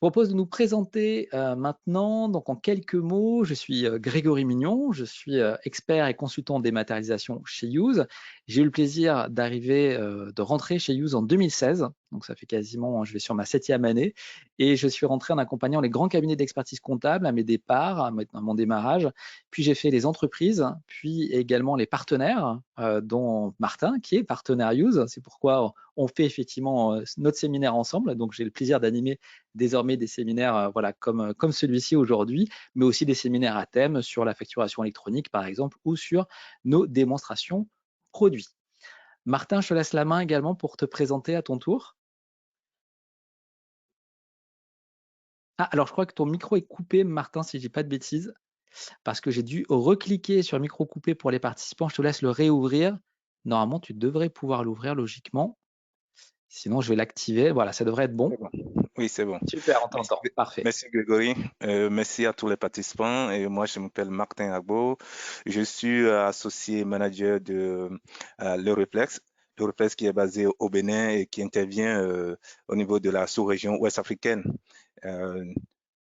propose de nous présenter maintenant, donc en quelques mots. Je suis Grégory Mignon, je suis expert et consultant en dématérialisation chez Use. J'ai eu le plaisir d'arriver, de rentrer chez Use en 2016, donc ça fait quasiment, je vais sur ma 7e année, et je suis rentré en accompagnant les grands cabinets d'expertise comptable à mes départs, à mon démarrage. Puis j'ai fait les entreprises, puis également les partenaires, dont Martin, qui est partenaire Use. C'est pourquoi on fait effectivement notre séminaire ensemble. Donc j'ai le plaisir d'animer désormais des séminaires voilà, comme celui-ci aujourd'hui, mais aussi des séminaires à thème sur la facturation électronique, par exemple, ou sur nos démonstrations produits. Martin, je te laisse la main également pour te présenter à ton tour. Ah, alors je crois que ton micro est coupé, Martin, si je dis pas de bêtises, parce que j'ai dû recliquer sur micro coupé pour les participants. Je te laisse le réouvrir. Normalement, tu devrais pouvoir l'ouvrir logiquement. Sinon, je vais l'activer. Voilà, ça devrait être bon. C'est bon. Oui, c'est bon. Super, on Merci, t'entend. Parfait. merci Grégory. Merci à tous les participants. Et moi, je m'appelle Martin Agbo. Je suis associé manager de l'Euroflex. L'Euroflex qui est basé au Bénin et qui intervient au niveau de la sous-région ouest africaine. Euh,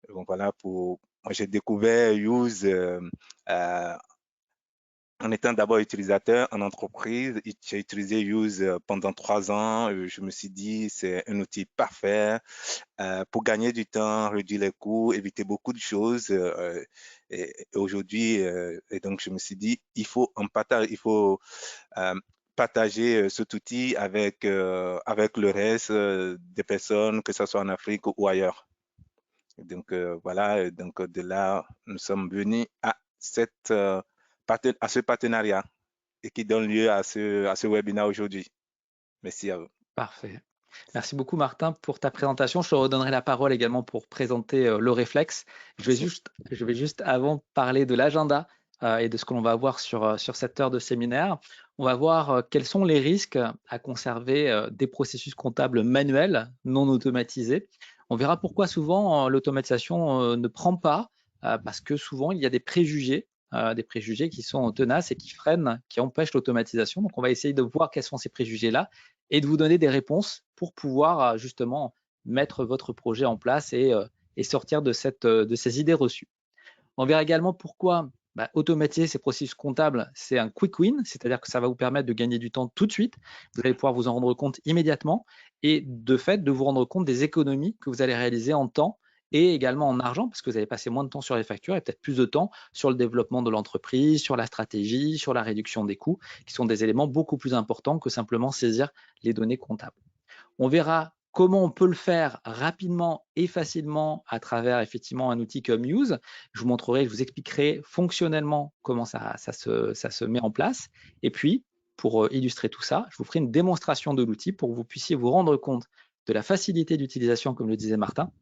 donc voilà, moi, j'ai découvert Use en étant d'abord utilisateur en entreprise. J'ai utilisé Use pendant 3 ans. Je me suis dit, c'est un outil parfait pour gagner du temps, réduire les coûts, éviter beaucoup de choses. Et aujourd'hui, et donc je me suis dit, il faut euh, partager cet outil avec le reste des personnes, que ce soit en Afrique ou ailleurs. Et donc voilà, donc de là, nous sommes venus à ce partenariat et qui donne lieu à ce webinaire aujourd'hui. Merci à vous. Parfait. Merci beaucoup Martin pour ta présentation. Je te redonnerai la parole également pour présenter le réflexe. Merci. Je vais juste avant parler de l'agenda et de ce que l'on va voir sur cette heure de séminaire. On va voir quels sont les risques à conserver des processus comptables manuels non automatisés. On verra pourquoi souvent l'automatisation ne prend pas, parce que souvent il y a des préjugés qui sont tenaces et qui freinent, qui empêchent l'automatisation. Donc on va essayer de voir quels sont ces préjugés-là et de vous donner des réponses pour pouvoir justement mettre votre projet en place et sortir de ces idées reçues. On verra également pourquoi automatiser ces processus comptables, c'est un quick win, c'est-à-dire que ça va vous permettre de gagner du temps tout de suite. Vous allez pouvoir vous en rendre compte immédiatement et de fait de vous rendre compte des économies que vous allez réaliser en temps et également en argent, parce que vous allez passer moins de temps sur les factures et peut-être plus de temps sur le développement de l'entreprise, sur la stratégie, sur la réduction des coûts, qui sont des éléments beaucoup plus importants que simplement saisir les données comptables. On verra comment on peut le faire rapidement et facilement à travers effectivement un outil comme Use. Je vous montrerai, je vous expliquerai fonctionnellement comment ça se met en place. Et puis, pour illustrer tout ça, je vous ferai une démonstration de l'outil pour que vous puissiez vous rendre compte de la facilité d'utilisation, comme le disait Martin,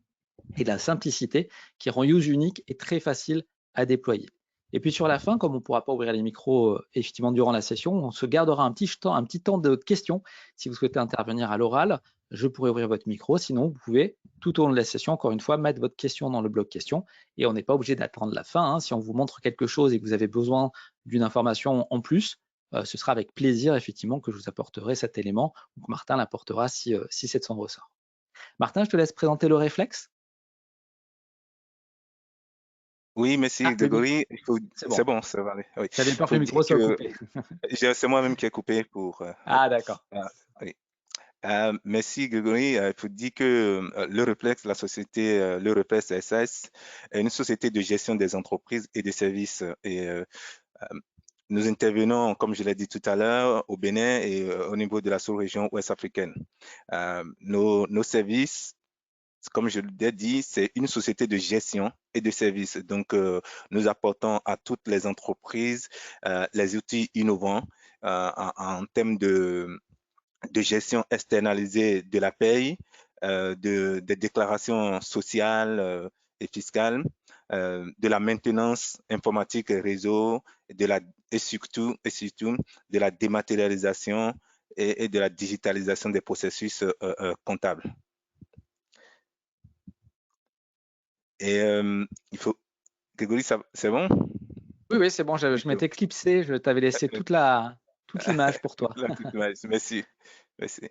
et de la simplicité qui rend Use unique et très facile à déployer. Et puis sur la fin, comme on ne pourra pas ouvrir les micros effectivement durant la session, on se gardera un petit temps de questions. Si vous souhaitez intervenir à l'oral, je pourrai ouvrir votre micro. Sinon, vous pouvez tout au long de la session, encore une fois, mettre votre question dans le bloc questions. Et on n'est pas obligé d'attendre la fin, hein. Si on vous montre quelque chose et que vous avez besoin d'une information en plus, ce sera avec plaisir effectivement que je vous apporterai cet élément, ou que Martin l'apportera si c'est de son ressort. Martin, je te laisse présenter le réflexe. Oui, Ah, merci le micro, Grégory. c'est C'est bon. bon, ça va aller. Oui. J'avais Il peur que faut le dire micro soit que coupé. c'est moi-même qui ai coupé oui. Ah, d'accord. Oui. Merci Grégory. Il faut dire que l'Euroflex, la société l'Euroflex SAS, est une société de gestion des entreprises et des services. Et nous intervenons, comme je l'ai dit tout à l'heure, au Bénin et au niveau de la sous-région ouest africaine. Nos services, comme je l'ai dit, c'est une société de gestion et de services. Donc, nous apportons à toutes les entreprises les outils innovants en termes de gestion externalisée de la paye, des déclarations sociales et fiscales, de la maintenance informatique et réseau, et surtout de la dématérialisation et de la digitalisation des processus comptables. Et il faut, Grégory, c'est bon? Oui, oui, c'est bon, Oui, je c'est bon. m'étais clipsé, je t'avais laissé toute l'image pour toi. Toute l'image. Merci. Merci.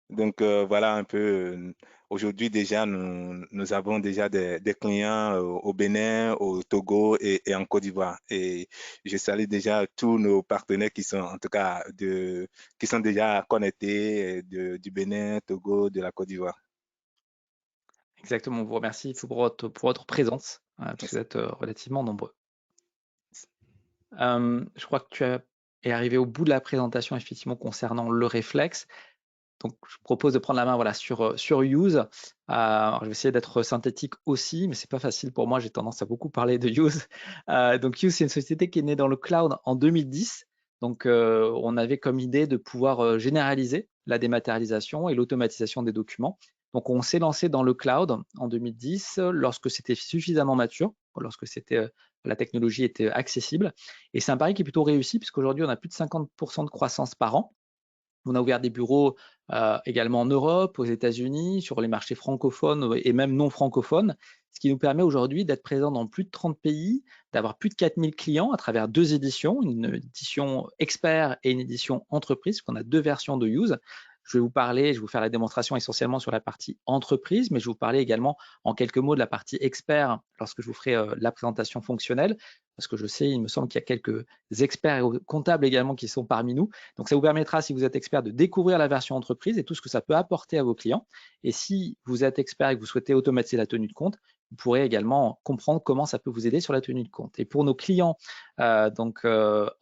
Donc, voilà un peu. Aujourd'hui, déjà, nous avons déjà des clients au Bénin, au Togo et en Côte d'Ivoire. Et je salue déjà tous nos partenaires qui sont, en tout cas, qui sont déjà connectés du Bénin, Togo, de la Côte d'Ivoire. Exactement, on vous remercie pour votre présence, parce que vous êtes relativement nombreux. Je crois que es arrivé au bout de la présentation, effectivement, concernant le réflexe. Donc, je propose de prendre la main voilà, sur Use. Alors, je vais essayer d'être synthétique aussi, mais c'est pas facile pour moi. J'ai tendance à beaucoup parler de Use. Donc, Use, c'est une société qui est née dans le cloud en 2010. Donc, on avait comme idée de pouvoir généraliser la dématérialisation et l'automatisation des documents. Donc, on s'est lancé dans le cloud en 2010 lorsque c'était suffisamment mature, lorsque la technologie était accessible. Et c'est un pari qui est plutôt réussi, puisqu'aujourd'hui, on a plus de 50% de croissance par an. On a ouvert des bureaux également en Europe, aux États-Unis, sur les marchés francophones et même non francophones, ce qui nous permet aujourd'hui d'être présents dans plus de 30 pays, d'avoir plus de 4000 clients à travers deux éditions, une édition expert et une édition entreprise, qu'on a deux versions de Use. Je vais vous parler, je vais vous faire la démonstration essentiellement sur la partie entreprise, mais je vais vous parler également en quelques mots de la partie expert lorsque je vous ferai la présentation fonctionnelle, parce que je sais, il me semble qu'il y a quelques experts comptables également qui sont parmi nous. Donc, ça vous permettra, si vous êtes expert, de découvrir la version entreprise et tout ce que ça peut apporter à vos clients. Et si vous êtes expert et que vous souhaitez automatiser la tenue de compte, vous pourrez également comprendre comment ça peut vous aider sur la tenue de compte. Et pour nos clients,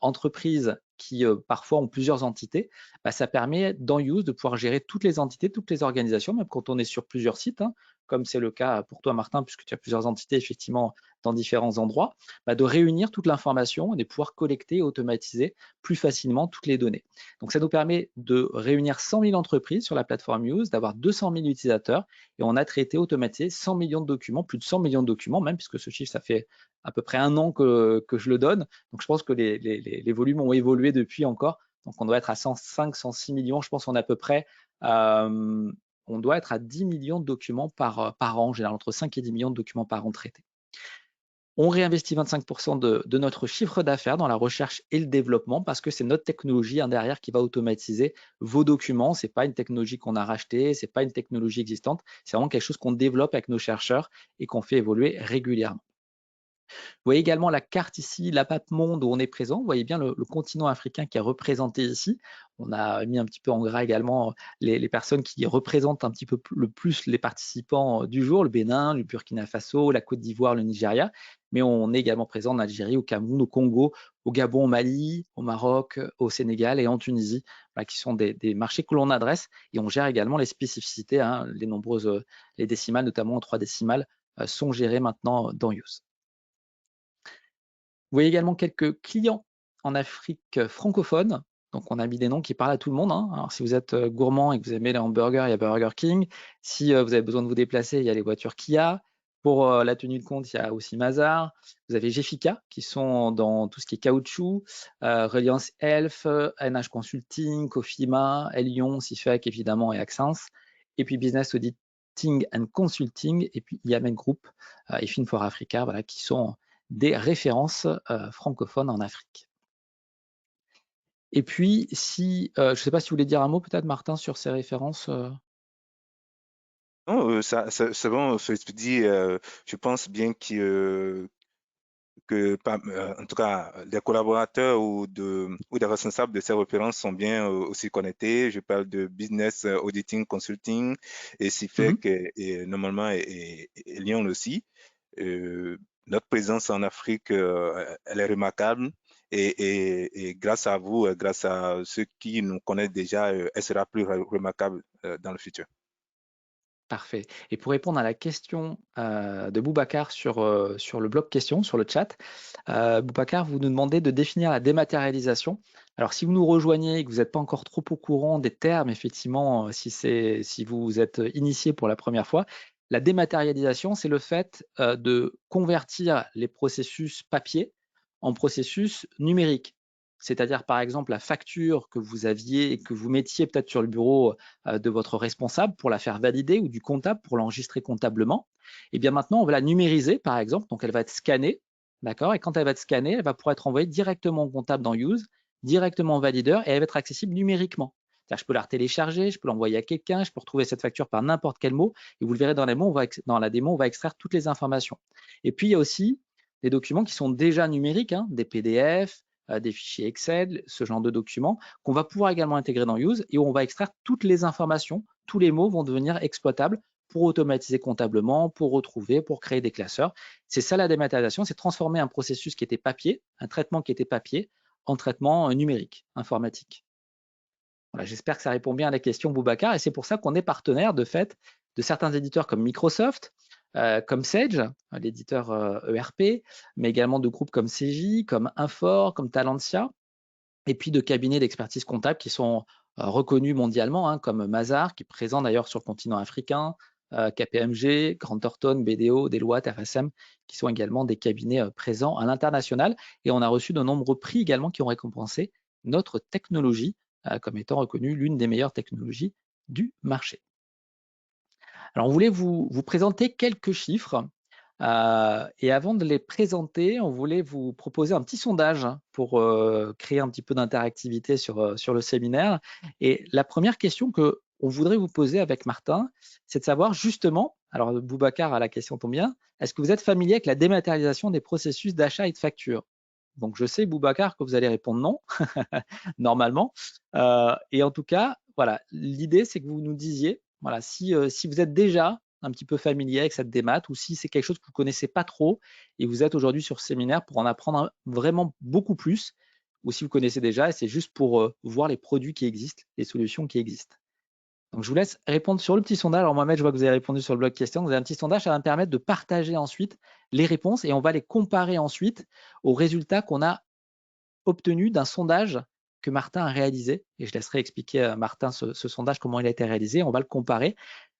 entreprises qui parfois ont plusieurs entités, ça permet dans Use de pouvoir gérer toutes les entités, toutes les organisations, même quand on est sur plusieurs sites, comme c'est le cas pour toi, Martin, puisque tu as plusieurs entités effectivement dans différents endroits, de réunir toute l'information et de pouvoir collecter et automatiser plus facilement toutes les données. Donc, ça nous permet de réunir 100 000 entreprises sur la plateforme Use, d'avoir 200 000 utilisateurs et on a traité, automatisé 100 millions de documents, plus de 100 millions de documents même, puisque ce chiffre, ça fait à peu près un an que je le donne. Donc, je pense que les volumes ont évolué depuis encore. Donc, on doit être à 105, 106 millions. Je pense qu'on est à peu près, on doit être à 10 millions de documents par an, en général, entre 5 et 10 millions de documents par an traités. On réinvestit 25% de notre chiffre d'affaires dans la recherche et le développement parce que c'est notre technologie derrière qui va automatiser vos documents. Ce n'est pas une technologie qu'on a rachetée, ce n'est pas une technologie existante, c'est vraiment quelque chose qu'on développe avec nos chercheurs et qu'on fait évoluer régulièrement. Vous voyez également la carte ici, la map monde où on est présent. Vous voyez bien le continent africain qui est représenté ici. On a mis un petit peu en gras également les personnes qui représentent un petit peu le plus les participants du jour, le Bénin, le Burkina Faso, la Côte d'Ivoire, le Nigeria. Mais on est également présent en Algérie, au Cameroun, au Congo, au Gabon, au Mali, au Maroc, au Sénégal et en Tunisie, qui sont des marchés que l'on adresse. Et on gère également les spécificités, les nombreuses, les décimales, notamment en 3 décimales, sont gérées maintenant dans Use. Vous voyez également quelques clients en Afrique francophone. Donc, on a mis des noms qui parlent à tout le monde. Alors, si vous êtes gourmand et que vous aimez les hamburgers, il y a Burger King. Si vous avez besoin de vous déplacer, il y a les voitures Kia. Pour la tenue de compte, il y a aussi Mazar. Vous avez Gefica qui sont dans tout ce qui est caoutchouc, Reliance Health, NH Consulting, Cofima, Elion, Cifec évidemment et Accence. Et puis Business Auditing and Consulting et puis Yamen Group et Fin4 Africa, voilà, qui sont des références francophones en Afrique. Et puis, si, je ne sais pas si vous voulez dire un mot peut-être, Martin, sur ces références. Non, c'est bon, je dis, je pense bien en tout cas, les collaborateurs ou des responsables de ces références sont bien aussi connectés. Je parle de Business Auditing Consulting et CIFEC et normalement et Lyon aussi. Notre présence en Afrique, elle est remarquable et grâce à vous, grâce à ceux qui nous connaissent déjà, elle sera plus remarquable dans le futur. Parfait. Et pour répondre à la question de Boubacar sur le bloc questions, sur le chat, Boubacar, vous nous demandez de définir la dématérialisation. Alors, si vous nous rejoignez et que vous n'êtes pas encore trop au courant des termes, effectivement, si vous êtes initié pour la première fois, la dématérialisation, c'est le fait de convertir les processus papier en processus numérique. C'est-à-dire, par exemple, la facture que vous aviez et que vous mettiez peut-être sur le bureau de votre responsable pour la faire valider ou du comptable pour l'enregistrer comptablement. Et bien maintenant, on va la numériser, par exemple. Donc, elle va être scannée, d'accord? Et quand elle va être scannée, elle va pouvoir être envoyée directement au comptable dans Use, directement au valideur et elle va être accessible numériquement. Je peux la télécharger, je peux l'envoyer à quelqu'un, je peux retrouver cette facture par n'importe quel mot. Et vous le verrez dans la démo, on va extraire toutes les informations. Et puis, il y a aussi des documents qui sont déjà numériques, hein, des PDF, des fichiers Excel, ce genre de documents qu'on va pouvoir également intégrer dans Use et où on va extraire toutes les informations. Tous les mots vont devenir exploitables pour automatiser comptablement, pour retrouver, pour créer des classeurs. C'est ça la dématérialisation, c'est transformer un processus qui était papier, un traitement qui était papier, en traitement numérique, informatique. Voilà, j'espère que ça répond bien à la question, Boubacar, et c'est pour ça qu'on est partenaire de fait de certains éditeurs comme Microsoft, comme Sage, l'éditeur ERP, mais également de groupes comme CJ, comme Infor, comme Talentia, et puis de cabinets d'expertise comptable qui sont reconnus mondialement, hein, comme Mazars, qui est présent d'ailleurs sur le continent africain, KPMG, Grant Thornton, BDO, Deloitte, RSM, qui sont également des cabinets présents à l'international. Et on a reçu de nombreux prix également qui ont récompensé notre technologie comme étant reconnue l'une des meilleures technologies du marché. Alors, on voulait vous présenter quelques chiffres. Et avant de les présenter, on voulait vous proposer un petit sondage pour créer un petit peu d'interactivité sur le séminaire. Et la première question que on voudrait vous poser avec Martin, c'est de savoir justement, alors Boubacar a la question tombe bien, est-ce que vous êtes familier avec la dématérialisation des processus d'achat et de facture? Donc je sais, Boubacar, que vous allez répondre non, normalement. Et en tout cas, voilà, l'idée c'est que vous nous disiez, voilà, si vous êtes déjà un petit peu familier avec cette démat ou si c'est quelque chose que vous ne connaissez pas trop et vous êtes aujourd'hui sur ce séminaire pour en apprendre vraiment beaucoup plus, ou si vous connaissez déjà et c'est juste pour voir les produits qui existent, les solutions qui existent. Donc, je vous laisse répondre sur le petit sondage. Alors, Mohamed, je vois que vous avez répondu sur le blog question. Vous avez un petit sondage, ça va me permettre de partager ensuite les réponses et on va les comparer ensuite aux résultats qu'on a obtenus d'un sondage que Martin a réalisé. Et je laisserai expliquer à Martin ce sondage, comment il a été réalisé. On va le comparer.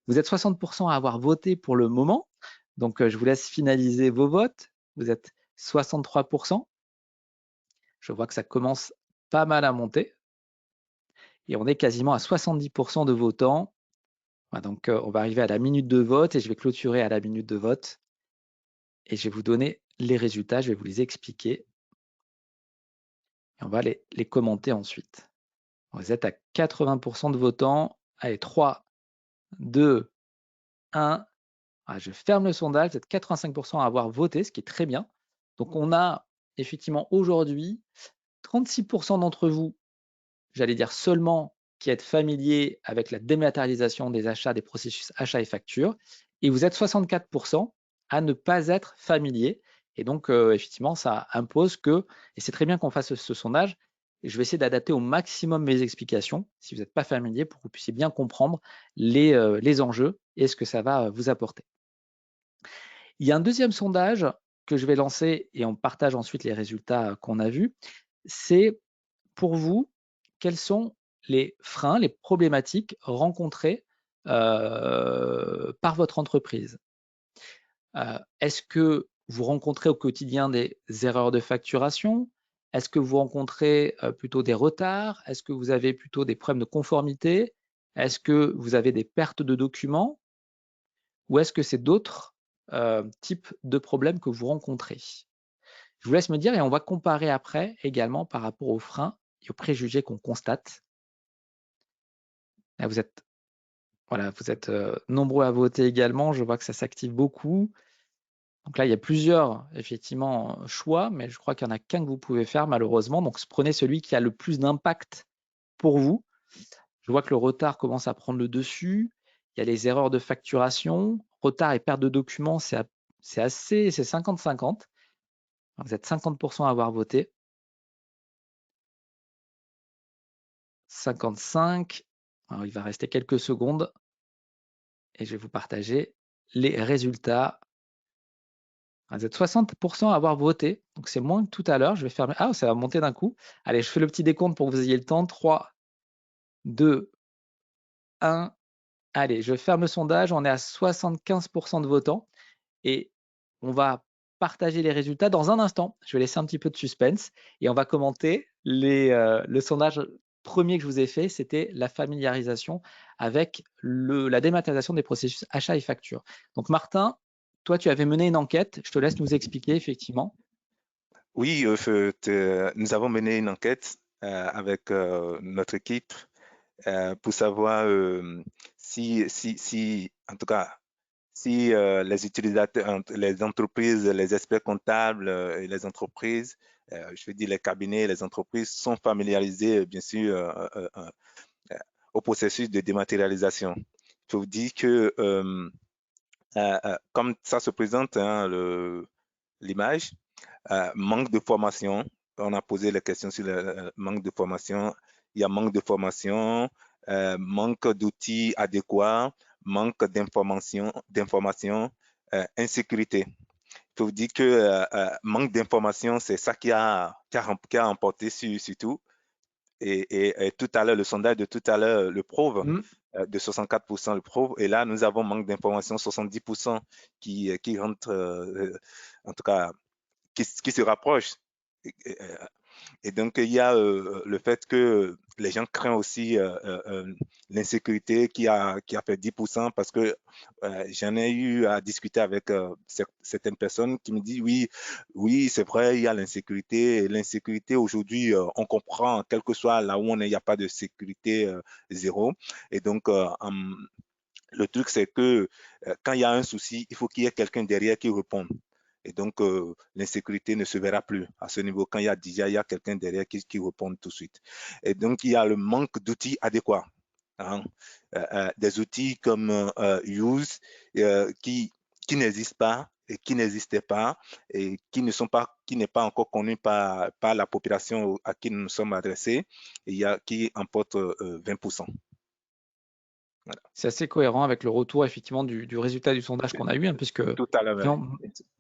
Vous êtes 60% à avoir voté pour le moment. Donc, je vous laisse finaliser vos votes. Vous êtes 63%. Je vois que ça commence pas mal à monter. Et on est quasiment à 70% de votants. Voilà, donc, on va arriver à la minute de vote et je vais clôturer à la minute de vote. Et je vais vous donner les résultats. Je vais vous les expliquer. Et on va les commenter ensuite. Vous êtes à 80% de votants. Allez, 3, 2, 1. Je ferme le sondage, vous êtes 85% à avoir voté, ce qui est très bien. Donc, on a effectivement aujourd'hui 36% d'entre vous, j'allais dire seulement, qui êtes familiers avec la dématérialisation des achats, des processus achats et factures. Et vous êtes 64% à ne pas être familiers. Et donc, effectivement, ça impose que, et c'est très bien qu'on fasse ce sondage, et je vais essayer d'adapter au maximum mes explications, si vous n'êtes pas familier, pour que vous puissiez bien comprendre les enjeux et ce que ça va vous apporter. Il y a un deuxième sondage que je vais lancer et on partage ensuite les résultats qu'on a vus. C'est pour vous, quels sont les freins, les problématiques rencontrées par votre entreprise? Est-ce que vous rencontrez au quotidien des erreurs de facturation? Est-ce que vous rencontrez plutôt des retards? Est-ce que vous avez plutôt des problèmes de conformité? Est-ce que vous avez des pertes de documents? Ou est-ce que c'est d'autres types de problèmes que vous rencontrez? Je vous laisse me dire et on va comparer après également par rapport aux freins et aux préjugés qu'on constate. Là, vous êtes nombreux à voter également. Je vois que ça s'active beaucoup. Donc là, il y a plusieurs, effectivement, choix, mais je crois qu'il n'y en a qu'un que vous pouvez faire, malheureusement. Donc, prenez celui qui a le plus d'impact pour vous. Je vois que le retard commence à prendre le dessus. Il y a les erreurs de facturation. Retard et perte de documents, c'est 50-50. Vous êtes 50% à avoir voté. 55. Alors, il va rester quelques secondes et je vais vous partager les résultats. Vous êtes 60% à avoir voté, donc c'est moins que tout à l'heure. Je vais fermer. Ah, ça va monter d'un coup. Allez, je fais le petit décompte pour que vous ayez le temps. 3, 2, 1. Allez, je ferme le sondage. On est à 75% de votants et on va partager les résultats dans un instant. Je vais laisser un petit peu de suspense et on va commenter le sondage premier que je vous ai fait, c'était la familiarisation avec la dématérialisation des processus achat et facture. Donc Martin, toi tu avais mené une enquête, je te laisse nous expliquer effectivement. Oui, nous avons mené une enquête avec notre équipe pour savoir en tout cas, si les utilisateurs, les entreprises, les experts comptables et les entreprises, je veux dire les cabinets, les entreprises sont familiarisés, bien sûr, au processus de dématérialisation. Je vous dis que comme ça se présente, hein, l'image, manque de formation. On a posé la question sur le manque de formation. Il y a manque de formation, manque d'outils adéquats, manque d'information, insécurité. Je peux vous dire que manque d'information, c'est ça qui a emporté sur tout. Et tout à l'heure, le sondage de tout à l'heure le prouve, Mm. de 64% le prouve. Et là, nous avons manque d'information, 70% qui rentrent, en tout cas, qui se rapprochent. Et donc, il y a le fait que les gens craignent aussi l'insécurité qui a fait 10% parce que j'en ai eu à discuter avec certaines personnes qui me disent oui, oui, c'est vrai, il y a l'insécurité. Et l'insécurité, aujourd'hui, on comprend, quel que soit là où on est, il n'y a pas de sécurité zéro. Et donc, le truc, c'est que quand il y a un souci, il faut qu'il y ait quelqu'un derrière qui réponde. Et donc, l'insécurité ne se verra plus à ce niveau quand il y a quelqu'un derrière qui répond tout de suite. Et donc, il y a le manque d'outils adéquats. Hein. Des outils comme Use qui n'existent pas et qui n'existaient pas et qui n'est pas encore connu par la population à qui nous nous sommes adressés, qui emporte 20%. Voilà. C'est assez cohérent avec le retour effectivement du résultat du sondage qu'on a eu, hein, puisque Tout à l'heure.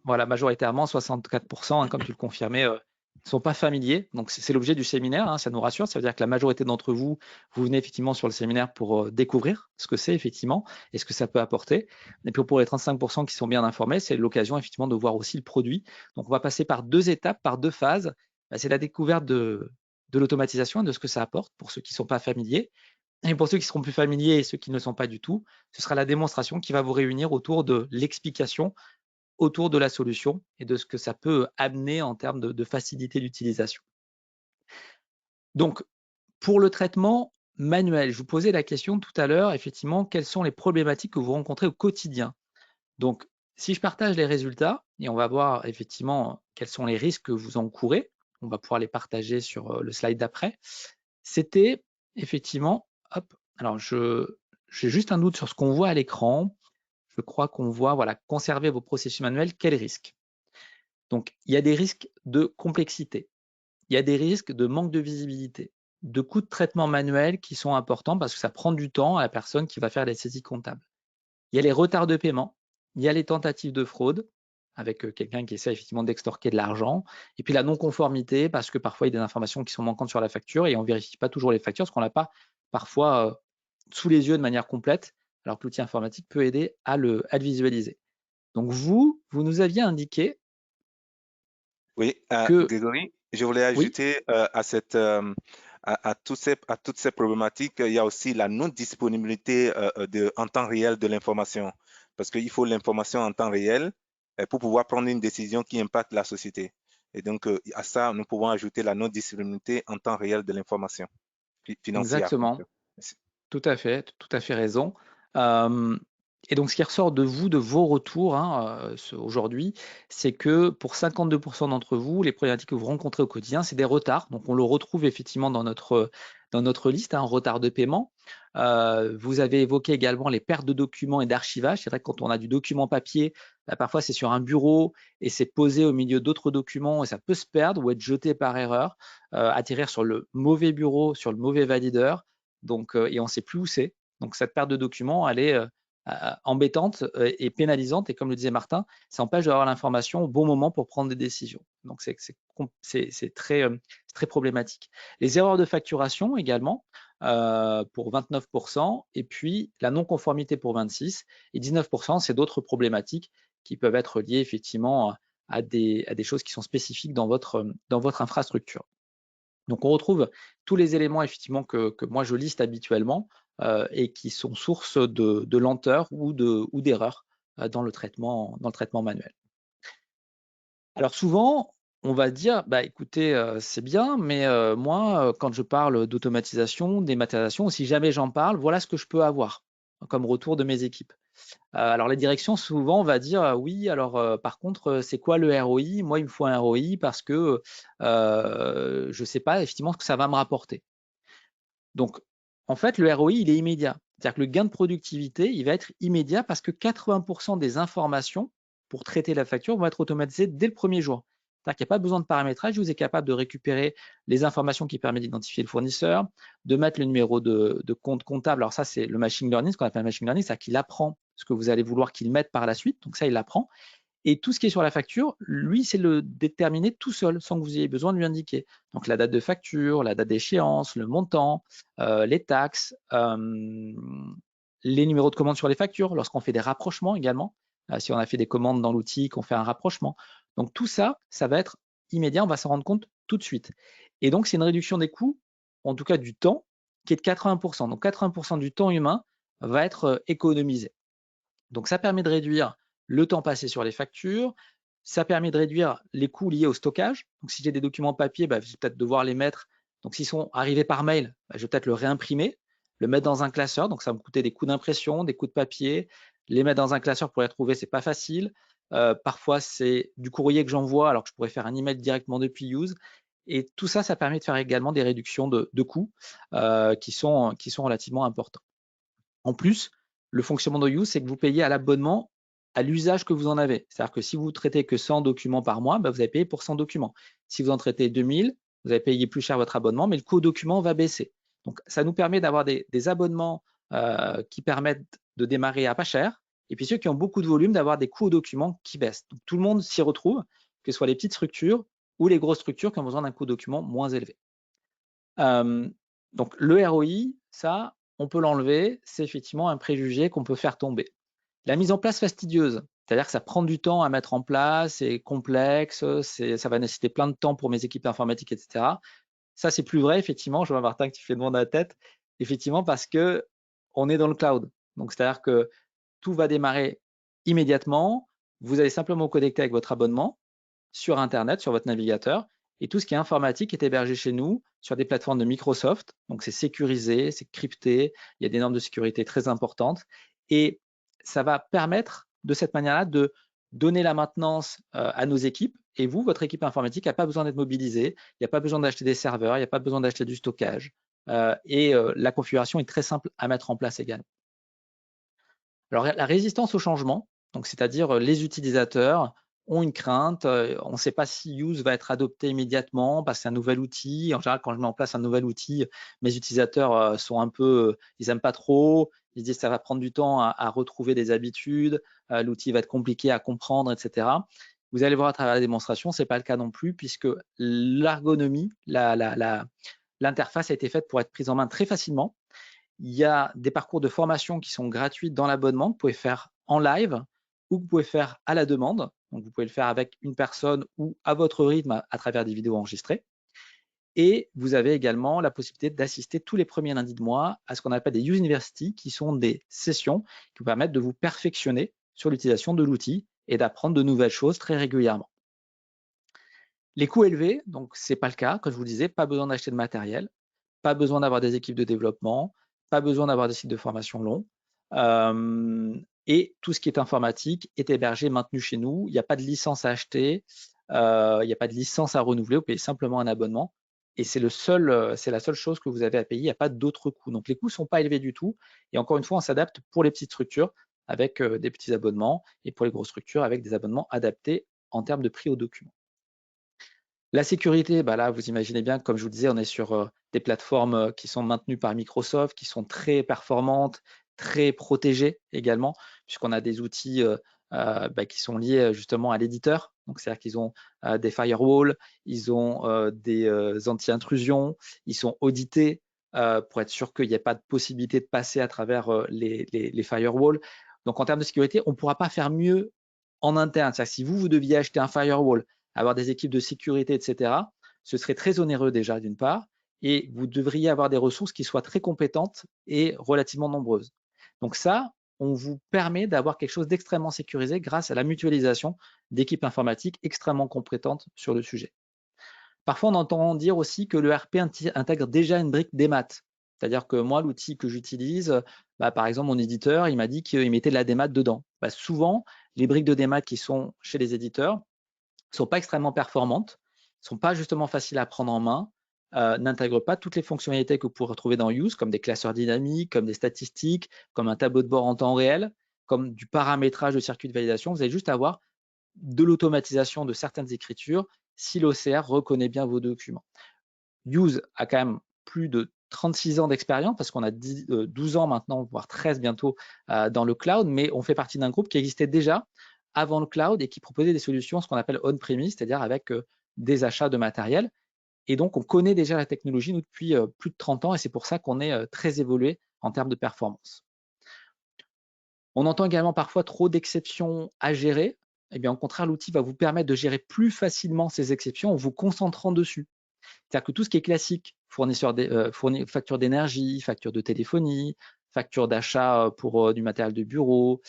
voilà, majoritairement 64%, hein, comme tu le confirmais, ne sont pas familiers. Donc c'est l'objet du séminaire, hein, ça nous rassure. Ça veut dire que la majorité d'entre vous, vous venez effectivement sur le séminaire pour découvrir ce que c'est effectivement et ce que ça peut apporter. Et puis pour les 35% qui sont bien informés, c'est l'occasion effectivement de voir aussi le produit. Donc on va passer par 2 étapes, par 2 phases. C'est la découverte de l'automatisation et de ce que ça apporte pour ceux qui ne sont pas familiers. Et pour ceux qui seront plus familiers et ceux qui ne le sont pas du tout, ce sera la démonstration qui va vous réunir autour de l'explication, autour de la solution et de ce que ça peut amener en termes de facilité d'utilisation. Donc, pour le traitement manuel, je vous posais la question tout à l'heure, effectivement, quelles sont les problématiques que vous rencontrez au quotidien? Donc, si je partage les résultats, et on va voir effectivement quels sont les risques que vous encourez, on va pouvoir les partager sur le slide d'après, c'était effectivement, hop, alors j'ai juste un doute sur ce qu'on voit à l'écran. Je crois qu'on voit, voilà, conserver vos processus manuels, quels risques? Donc, il y a des risques de complexité, il y a des risques de manque de visibilité, de coûts de traitement manuel qui sont importants parce que ça prend du temps à la personne qui va faire les saisies comptables. Il y a les retards de paiement, il y a les tentatives de fraude avec quelqu'un qui essaie effectivement d'extorquer de l'argent, et puis la non-conformité parce que parfois il y a des informations qui sont manquantes sur la facture et on ne vérifie pas toujours les factures parce qu'on ne l'a pas parfois sous les yeux de manière complète, alors que l'outil informatique peut aider à le visualiser. Donc vous nous aviez indiqué Oui, que, Grégory, je voulais oui, ajouter à toutes ces problématiques, il y a aussi la non-disponibilité en temps réel de l'information, parce qu'il faut l'information en temps réel pour pouvoir prendre une décision qui impacte la société. Et donc, à ça, nous pouvons ajouter la non-disponibilité en temps réel de l'information financière. exactement. Merci. Tout à fait raison. Et donc, ce qui ressort de vous, de vos retours hein, aujourd'hui, c'est que pour 52% d'entre vous, les problématiques que vous rencontrez au quotidien, c'est des retards. Donc, on le retrouve effectivement dans notre liste, un retard de paiement. Vous avez évoqué également les pertes de documents et d'archivage. C'est vrai que quand on a du document papier, bah, parfois c'est sur un bureau et c'est posé au milieu d'autres documents et ça peut se perdre ou être jeté par erreur, atterrir sur le mauvais bureau, sur le mauvais valideur. Donc, et on ne sait plus où c'est. Donc cette perte de documents, elle est embêtante et pénalisante. Et comme le disait Martin, ça empêche d'avoir l'information au bon moment pour prendre des décisions. Donc c'est très problématique. Les erreurs de facturation également pour 29%, et puis la non-conformité pour 26%, et 19%, c'est d'autres problématiques qui peuvent être liées effectivement à des choses qui sont spécifiques dans votre infrastructure. Donc on retrouve tous les éléments effectivement que moi je liste habituellement et qui sont source de lenteur ou d'erreur dans le traitement manuel. Alors souvent, on va dire, bah écoutez, c'est bien, mais moi, quand je parle d'automatisation, dématérialisation, si jamais j'en parle, voilà ce que je peux avoir comme retour de mes équipes. Alors la direction, souvent, on va dire, oui, alors par contre, c'est quoi le ROI? Moi, il me faut un ROI parce que je ne sais pas effectivement ce que ça va me rapporter. Donc, en fait, le ROI, il est immédiat. C'est-à-dire que le gain de productivité, il va être immédiat parce que 80% des informations pour traiter la facture vont être automatisées dès le premier jour. C'est-à-dire qu'il n'y a pas besoin de paramétrage, vous êtes capable de récupérer les informations qui permettent d'identifier le fournisseur, de mettre le numéro de compte comptable. Alors ça, c'est le machine learning, ce qu'on appelle le machine learning, c'est-à-dire qu'il apprend ce que vous allez vouloir qu'il mette par la suite. Donc ça, il l'apprend. Et tout ce qui est sur la facture, lui, c'est le déterminer tout seul, sans que vous ayez besoin de lui indiquer. Donc la date de facture, la date d'échéance, le montant, les taxes, les numéros de commande sur les factures, lorsqu'on fait des rapprochements également, si on a fait des commandes dans l'outil, qu'on fait un rapprochement. Donc tout ça, ça va être immédiat, on va s'en rendre compte tout de suite. Et donc c'est une réduction des coûts, en tout cas du temps, qui est de 80%. Donc 80% du temps humain va être économisé. Donc ça permet de réduire le temps passé sur les factures, ça permet de réduire les coûts liés au stockage. Donc si j'ai des documents papier, je vais peut-être devoir les mettre. Donc s'ils sont arrivés par mail, je vais peut-être le réimprimer, le mettre dans un classeur. Donc ça va me coûter des coûts d'impression, des coûts de papier. Les mettre dans un classeur pour les trouver, c'est pas facile. Parfois c'est du courrier que j'envoie alors que je pourrais faire un email directement depuis Use. Et tout ça, ça permet de faire également des réductions de coûts qui sont relativement importants. En plus, le fonctionnement de Use, c'est que vous payez à l'abonnement à l'usage que vous en avez. C'est-à-dire que si vous traitez que 100 documents par mois, vous allez payer pour 100 documents. Si vous en traitez 2000, vous allez payer plus cher votre abonnement, mais le coût au document va baisser. Donc, ça nous permet d'avoir des abonnements qui permettent de démarrer à pas cher, et puis ceux qui ont beaucoup de volume, d'avoir des coûts au document qui baissent. Donc, tout le monde s'y retrouve, que ce soit les petites structures ou les grosses structures qui ont besoin d'un coût au document moins élevé. Donc, le ROI, ça, on peut l'enlever, c'est effectivement un préjugé qu'on peut faire tomber. La mise en place fastidieuse, c'est-à-dire que ça prend du temps à mettre en place, c'est complexe, ça va nécessiter plein de temps pour mes équipes informatiques, etc. Ça, c'est plus vrai, effectivement. Je vois Martin que tu fais devant la tête, effectivement, parce que on est dans le cloud. Donc, c'est-à-dire que tout va démarrer immédiatement. Vous allez simplement vous connecter avec votre abonnement sur Internet, sur votre navigateur, et tout ce qui est informatique est hébergé chez nous sur des plateformes de Microsoft. Donc, c'est sécurisé, c'est crypté, il y a des normes de sécurité très importantes. Et ça va permettre de cette manière-là de donner la maintenance à nos équipes. Et vous, votre équipe informatique n'a pas besoin d'être mobilisée, il n'y a pas besoin d'acheter des serveurs, il n'y a pas besoin d'acheter du stockage. La configuration est très simple à mettre en place également. Alors, la résistance au changement, donc c'est-à-dire les utilisateurs ont une crainte, on ne sait pas si Use va être adopté immédiatement parce que c'est un nouvel outil. En général, quand je mets en place un nouvel outil, mes utilisateurs sont un peu, ils n'aiment pas trop, ils disent que ça va prendre du temps à retrouver des habitudes, l'outil va être compliqué à comprendre, etc. Vous allez voir à travers la démonstration, ce n'est pas le cas non plus puisque l'ergonomie, l'interface a été faite pour être prise en main très facilement. Il y a des parcours de formation qui sont gratuits dans l'abonnement, que vous pouvez faire en live ou que vous pouvez faire à la demande. Donc, vous pouvez le faire avec une personne ou à votre rythme à travers des vidéos enregistrées. Et vous avez également la possibilité d'assister tous les premiers lundis de mois à ce qu'on appelle des Use University, qui sont des sessions qui vous permettent de vous perfectionner sur l'utilisation de l'outil et d'apprendre de nouvelles choses très régulièrement. Les coûts élevés, donc ce n'est pas le cas. Comme je vous le disais, pas besoin d'acheter de matériel, pas besoin d'avoir des équipes de développement, pas besoin d'avoir des sites de formation longs. Et tout ce qui est informatique est hébergé, maintenu chez nous. Il n'y a pas de licence à acheter, il n'y a pas de licence à renouveler. Vous payez simplement un abonnement. Et c'est la seule chose que vous avez à payer. Il n'y a pas d'autres coûts. Donc les coûts ne sont pas élevés du tout. Et encore une fois, on s'adapte pour les petites structures avec des petits abonnements et pour les grosses structures avec des abonnements adaptés en termes de prix au document. La sécurité, là, vous imaginez bien, comme je vous le disais, on est sur des plateformes qui sont maintenues par Microsoft, qui sont très performantes, très protégées également, puisqu'on a des outils qui sont liés justement à l'éditeur. Donc, c'est-à-dire qu'ils ont des firewalls, ils ont des anti-intrusions, ils sont audités pour être sûr qu'il n'y ait pas de possibilité de passer à travers les firewalls. Donc, en termes de sécurité, on ne pourra pas faire mieux en interne. C'est-à-dire que si vous deviez acheter un firewall, avoir des équipes de sécurité, etc., ce serait très onéreux déjà d'une part, et vous devriez avoir des ressources qui soient très compétentes et relativement nombreuses. Donc ça, on vous permet d'avoir quelque chose d'extrêmement sécurisé grâce à la mutualisation d'équipes informatiques extrêmement compétentes sur le sujet. Parfois, on entend dire aussi que le RP intègre déjà une brique démat. C'est-à-dire que moi, l'outil que j'utilise, par exemple, mon éditeur, il m'a dit qu'il mettait de la démat dedans. Souvent, les briques de démat qui sont chez les éditeurs ne sont pas extrêmement performantes, ne sont pas justement faciles à prendre en main, n'intègrent pas toutes les fonctionnalités que vous pourrez retrouver dans Use, comme des classeurs dynamiques, comme des statistiques, comme un tableau de bord en temps réel, comme du paramétrage de circuits de validation. Vous allez juste avoir de l'automatisation de certaines écritures si l'OCR reconnaît bien vos documents. Use a quand même plus de 36 ans d'expérience parce qu'on a 12 ans maintenant, voire 13 bientôt dans le cloud, mais on fait partie d'un groupe qui existait déjà avant le cloud et qui proposait des solutions, ce qu'on appelle on-premise, c'est-à-dire avec des achats de matériel. Et donc, on connaît déjà la technologie nous, depuis plus de 30 ans et c'est pour ça qu'on est très évolué en termes de performance. On entend également parfois trop d'exceptions à gérer. Eh bien, au contraire, l'outil va vous permettre de gérer plus facilement ces exceptions en vous concentrant dessus. C'est-à-dire que tout ce qui est classique, facture d'énergie, facture de téléphonie, facture d'achat pour du matériel de bureau,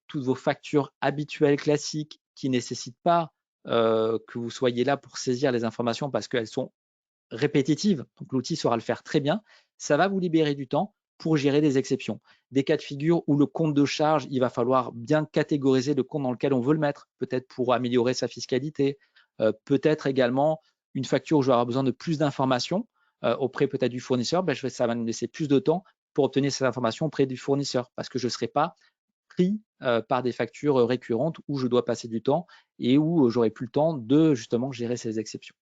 toutes vos factures habituelles classiques qui ne nécessitent pas que vous soyez là pour saisir les informations parce qu'elles sont répétitives, donc l'outil saura le faire très bien, ça va vous libérer du temps pour gérer des exceptions. Des cas de figure où le compte de charge, il va falloir bien catégoriser le compte dans lequel on veut le mettre, peut-être pour améliorer sa fiscalité, peut-être également une facture où je vais avoir besoin de plus d'informations auprès peut-être du fournisseur, ça va me laisser plus de temps pour obtenir ces informations auprès du fournisseur parce que je ne serai pas pris par des factures récurrentes où je dois passer du temps et où j'aurai plus le temps de justement gérer ces exceptions.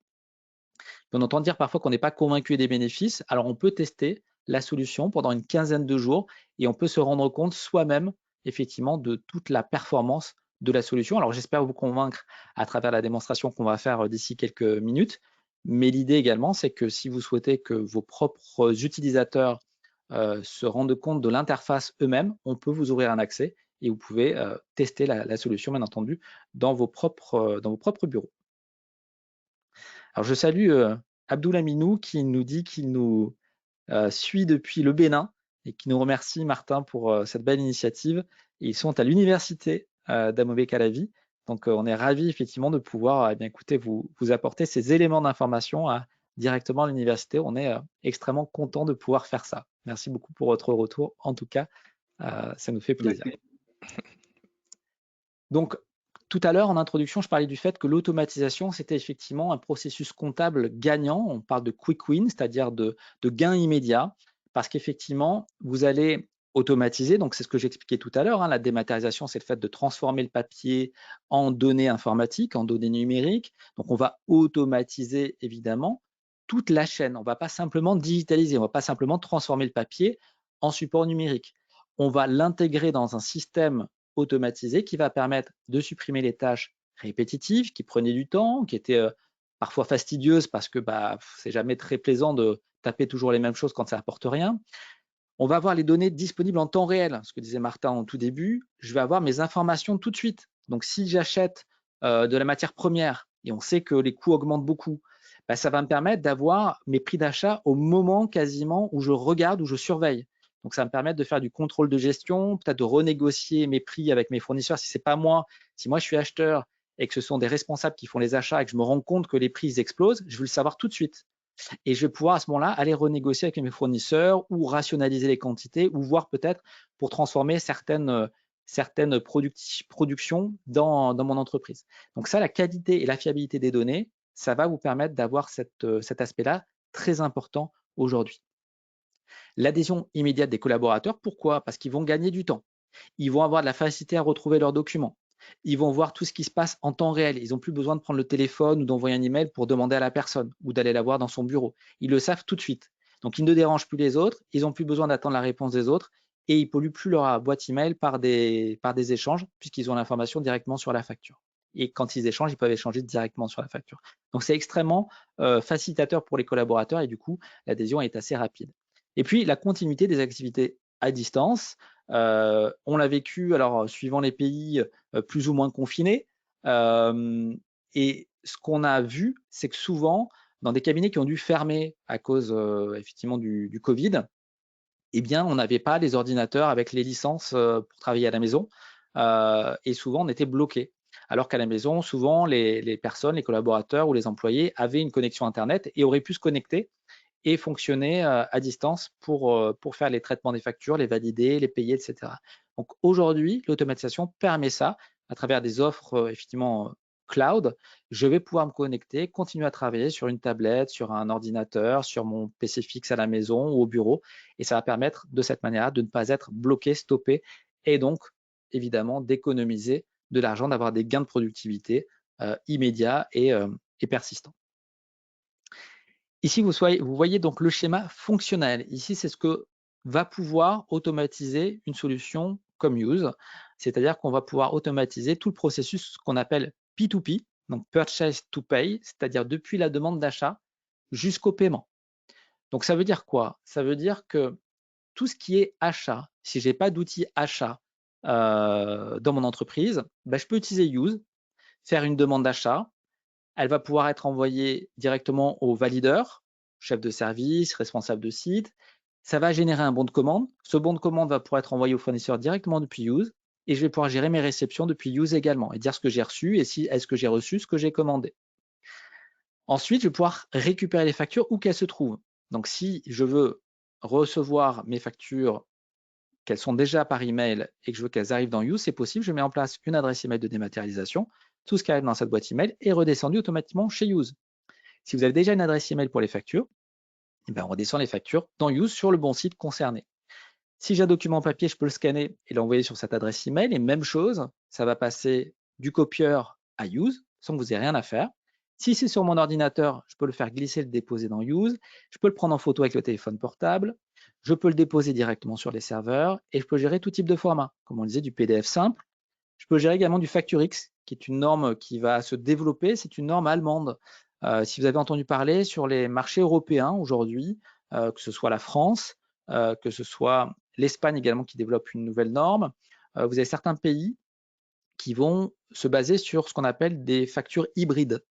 On entend dire parfois qu'on n'est pas convaincu des bénéfices, alors on peut tester la solution pendant une quinzaine de jours et on peut se rendre compte soi-même effectivement de toute la performance de la solution. Alors j'espère vous convaincre à travers la démonstration qu'on va faire d'ici quelques minutes, mais l'idée également c'est que si vous souhaitez que vos propres utilisateurs se rendent compte de l'interface eux-mêmes, on peut vous ouvrir un accès et vous pouvez tester la solution bien entendu dans vos propres bureaux. Alors je salue Abdoul Aminou qui nous dit qu'il nous suit depuis le Bénin et qui nous remercie Martin pour cette belle initiative. Et ils sont à l'université d'Amobé Calavi. Donc on est ravis effectivement de pouvoir écoutez, vous apporter ces éléments d'information directement à l'université. On est extrêmement content de pouvoir faire ça. Merci beaucoup pour votre retour. En tout cas, ça nous fait plaisir. Merci. Donc, tout à l'heure, en introduction, je parlais du fait que l'automatisation, c'était effectivement un processus comptable gagnant. On parle de quick win, c'est-à-dire de gains immédiats, parce qu'effectivement, vous allez automatiser. Donc, c'est ce que j'expliquais tout à l'heure. La dématérialisation, c'est le fait de transformer le papier en données informatiques, en données numériques. Donc, on va automatiser, évidemment, toute la chaîne. On ne va pas simplement digitaliser, on ne va pas simplement transformer le papier en support numérique. On va l'intégrer dans un système automatisé qui va permettre de supprimer les tâches répétitives qui prenaient du temps, qui étaient parfois fastidieuses parce que c'est jamais très plaisant de taper toujours les mêmes choses quand ça n'apporte rien. On va avoir les données disponibles en temps réel, ce que disait Martin en tout début. Je vais avoir mes informations tout de suite. Donc, si j'achète de la matière première et on sait que les coûts augmentent beaucoup, ça va me permettre d'avoir mes prix d'achat au moment quasiment où je regarde, où je surveille. Donc, ça va me permettre de faire du contrôle de gestion, peut-être de renégocier mes prix avec mes fournisseurs si ce n'est pas moi. Si moi, je suis acheteur et que ce sont des responsables qui font les achats et que je me rends compte que les prix explosent, je veux le savoir tout de suite. Et je vais pouvoir à ce moment-là aller renégocier avec mes fournisseurs ou rationaliser les quantités ou voir peut-être pour transformer certaines productions dans mon entreprise. Donc ça, la qualité et la fiabilité des données, ça va vous permettre d'avoir cet aspect-là très important aujourd'hui. L'adhésion immédiate des collaborateurs, pourquoi? Parce qu'ils vont gagner du temps. Ils vont avoir de la facilité à retrouver leurs documents. Ils vont voir tout ce qui se passe en temps réel. Ils n'ont plus besoin de prendre le téléphone ou d'envoyer un email pour demander à la personne ou d'aller la voir dans son bureau. Ils le savent tout de suite. Donc, ils ne dérangent plus les autres. Ils n'ont plus besoin d'attendre la réponse des autres et ils ne polluent plus leur boîte email par des échanges puisqu'ils ont l'information directement sur la facture. Et quand ils échangent, ils peuvent échanger directement sur la facture. Donc, c'est extrêmement facilitateur pour les collaborateurs et du coup, l'adhésion est assez rapide. Et puis, la continuité des activités à distance. On l'a vécu, alors suivant les pays, plus ou moins confinés. Et ce qu'on a vu, c'est que souvent, dans des cabinets qui ont dû fermer à cause effectivement du Covid, eh bien, on n'avait pas les ordinateurs avec les licences pour travailler à la maison et souvent on était bloqué. Alors qu'à la maison, souvent les personnes, les collaborateurs ou les employés avaient une connexion Internet et auraient pu se connecter et fonctionner à distance pour faire les traitements des factures, les valider, les payer, etc. Donc aujourd'hui, l'automatisation permet ça à travers des offres effectivement cloud. Je vais pouvoir me connecter, continuer à travailler sur une tablette, sur un ordinateur, sur mon PC fixe à la maison ou au bureau, et ça va permettre de cette manière de ne pas être bloqué, stoppé, et donc évidemment d'économiser de l'argent, d'avoir des gains de productivité immédiats et persistants. Ici, vous voyez donc le schéma fonctionnel. Ici, c'est ce que va pouvoir automatiser une solution comme Use, c'est-à-dire qu'on va pouvoir automatiser tout le processus qu'on appelle P2P, donc Purchase to Pay, c'est-à-dire depuis la demande d'achat jusqu'au paiement. Donc ça veut dire quoi? Ça veut dire que tout ce qui est achat, si je n'ai pas d'outil achat dans mon entreprise, ben, je peux utiliser Use, faire une demande d'achat. Elle va pouvoir être envoyée directement au valideur, chef de service, responsable de site. Ça va générer un bon de commande. Ce bon de commande va pouvoir être envoyé au fournisseur directement depuis Use et je vais pouvoir gérer mes réceptions depuis Use également et dire ce que j'ai reçu et si est-ce que j'ai reçu ce que j'ai commandé. Ensuite, je vais pouvoir récupérer les factures où qu'elles se trouvent. Donc, si je veux recevoir mes factures qu'elles sont déjà par email et que je veux qu'elles arrivent dans Use, c'est possible. Je mets en place une adresse email de dématérialisation. Tout ce qui arrive dans cette boîte email est redescendu automatiquement chez Use. Si vous avez déjà une adresse email pour les factures, eh bien, on redescend les factures dans Use sur le bon site concerné. Si j'ai un document papier, je peux le scanner et l'envoyer sur cette adresse email. Et même chose, ça va passer du copieur à Use sans que vous ayez rien à faire. Si c'est sur mon ordinateur, je peux le faire glisser et le déposer dans Use. Je peux le prendre en photo avec le téléphone portable. Je peux le déposer directement sur les serveurs et je peux gérer tout type de format. Comme on disait, du PDF simple. Je peux gérer également du FactureX, qui est une norme qui va se développer. C'est une norme allemande. Si vous avez entendu parler sur les marchés européens aujourd'hui, que ce soit la France, que ce soit l'Espagne également qui développe une nouvelle norme, vous avez certains pays qui vont se baser sur ce qu'on appelle des factures hybrides.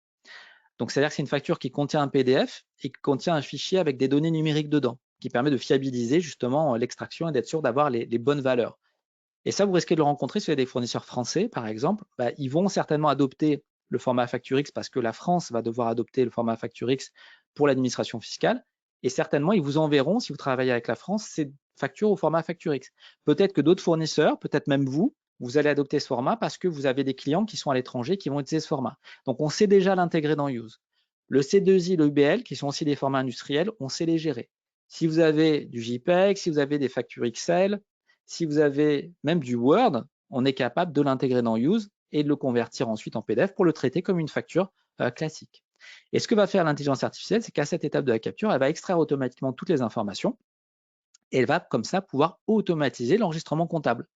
Donc, c'est-à-dire que c'est une facture qui contient un PDF et qui contient un fichier avec des données numériques dedans, qui permet de fiabiliser justement l'extraction et d'être sûr d'avoir les bonnes valeurs. Et ça, vous risquez de le rencontrer si vous avez des fournisseurs français, par exemple. Bah, ils vont certainement adopter le format FactureX parce que la France va devoir adopter le format FactureX pour l'administration fiscale. Et certainement, ils vous enverront, si vous travaillez avec la France, ces factures au format FactureX. Peut-être que d'autres fournisseurs, peut-être même vous, vous allez adopter ce format parce que vous avez des clients qui sont à l'étranger qui vont utiliser ce format. Donc, on sait déjà l'intégrer dans Use. Le C2I, le UBL, qui sont aussi des formats industriels, on sait les gérer. Si vous avez du JPEG, si vous avez des factures Excel, si vous avez même du Word, on est capable de l'intégrer dans Use et de le convertir ensuite en PDF pour le traiter comme une facture classique. Et ce que va faire l'intelligence artificielle, c'est qu'à cette étape de la capture, elle va extraire automatiquement toutes les informations et elle va comme ça pouvoir automatiser l'enregistrement comptable.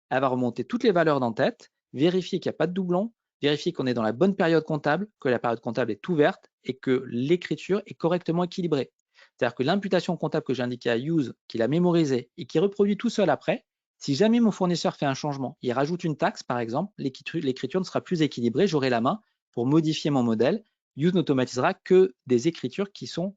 Elle va remonter toutes les valeurs d'en-tête, vérifier qu'il n'y a pas de doublon, vérifier qu'on est dans la bonne période comptable, que la période comptable est ouverte et que l'écriture est correctement équilibrée. C'est-à-dire que l'imputation comptable que j'ai indiquée à Use, qu'il a mémorisée et qui reproduit tout seul après, si jamais mon fournisseur fait un changement, il rajoute une taxe par exemple, l'écriture ne sera plus équilibrée, j'aurai la main pour modifier mon modèle. Use n'automatisera que des écritures qui sont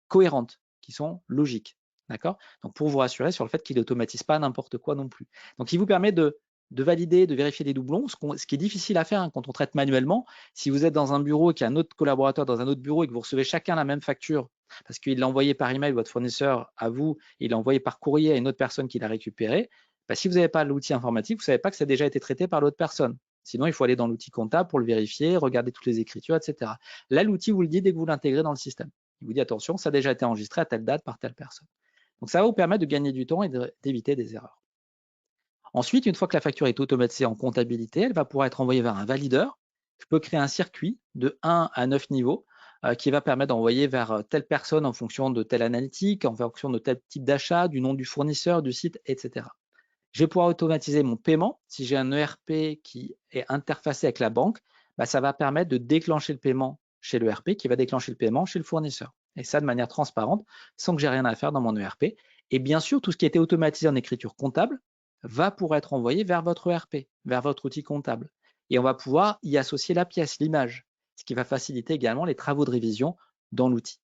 cohérentes, qui sont logiques. D'accord? Donc, pour vous rassurer sur le fait qu'il n'automatise pas n'importe quoi non plus. Donc, il vous permet de valider, de vérifier des doublons, ce qui est difficile à faire quand on traite manuellement. Si vous êtes dans un bureau et qu'il y a un autre collaborateur dans un autre bureau et que vous recevez chacun la même facture, parce qu'il l'a envoyé par email, votre fournisseur à vous, il l'a envoyé par courrier à une autre personne qui l'a récupéré, bah, si vous n'avez pas l'outil informatique, vous ne savez pas que ça a déjà été traité par l'autre personne. Sinon, il faut aller dans l'outil comptable pour le vérifier, regarder toutes les écritures, etc. Là, l'outil vous le dit dès que vous l'intégrez dans le système. Il vous dit attention, ça a déjà été enregistré à telle date par telle personne. Donc, ça va vous permettre de gagner du temps et d'éviter des erreurs. Ensuite, une fois que la facture est automatisée en comptabilité, elle va pouvoir être envoyée vers un valideur. Je peux créer un circuit de 1 à 9 niveaux qui va permettre d'envoyer vers telle personne en fonction de telle analytique, en fonction de tel type d'achat, du nom du fournisseur, du site, etc. Je vais pouvoir automatiser mon paiement. Si j'ai un ERP qui est interfacé avec la banque, bah, ça va permettre de déclencher le paiement chez l'ERP qui va déclencher le paiement chez le fournisseur. Et ça de manière transparente, sans que j'ai rien à faire dans mon ERP. Et bien sûr, tout ce qui a été automatisé en écriture comptable va pouvoir être envoyé vers votre ERP, vers votre outil comptable. Et on va pouvoir y associer la pièce, l'image, ce qui va faciliter également les travaux de révision dans l'outil.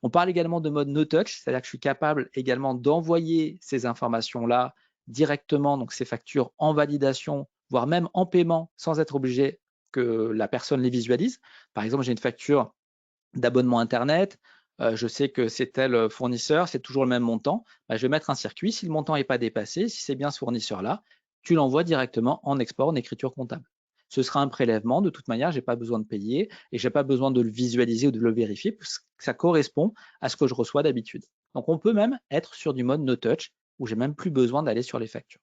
On parle également de mode no touch, c'est-à-dire que je suis capable également d'envoyer ces informations-là directement, donc ces factures en validation, voire même en paiement, sans être obligé que la personne les visualise. Par exemple, j'ai une facture d'abonnement Internet, je sais que c'est tel fournisseur, c'est toujours le même montant, bah, je vais mettre un circuit, si le montant n'est pas dépassé, si c'est bien ce fournisseur-là, tu l'envoies directement en export, en écriture comptable. Ce sera un prélèvement, de toute manière, je n'ai pas besoin de payer et je n'ai pas besoin de le visualiser ou de le vérifier, parce que ça correspond à ce que je reçois d'habitude. Donc on peut même être sur du mode no touch, où j'ai même plus besoin d'aller sur les factures.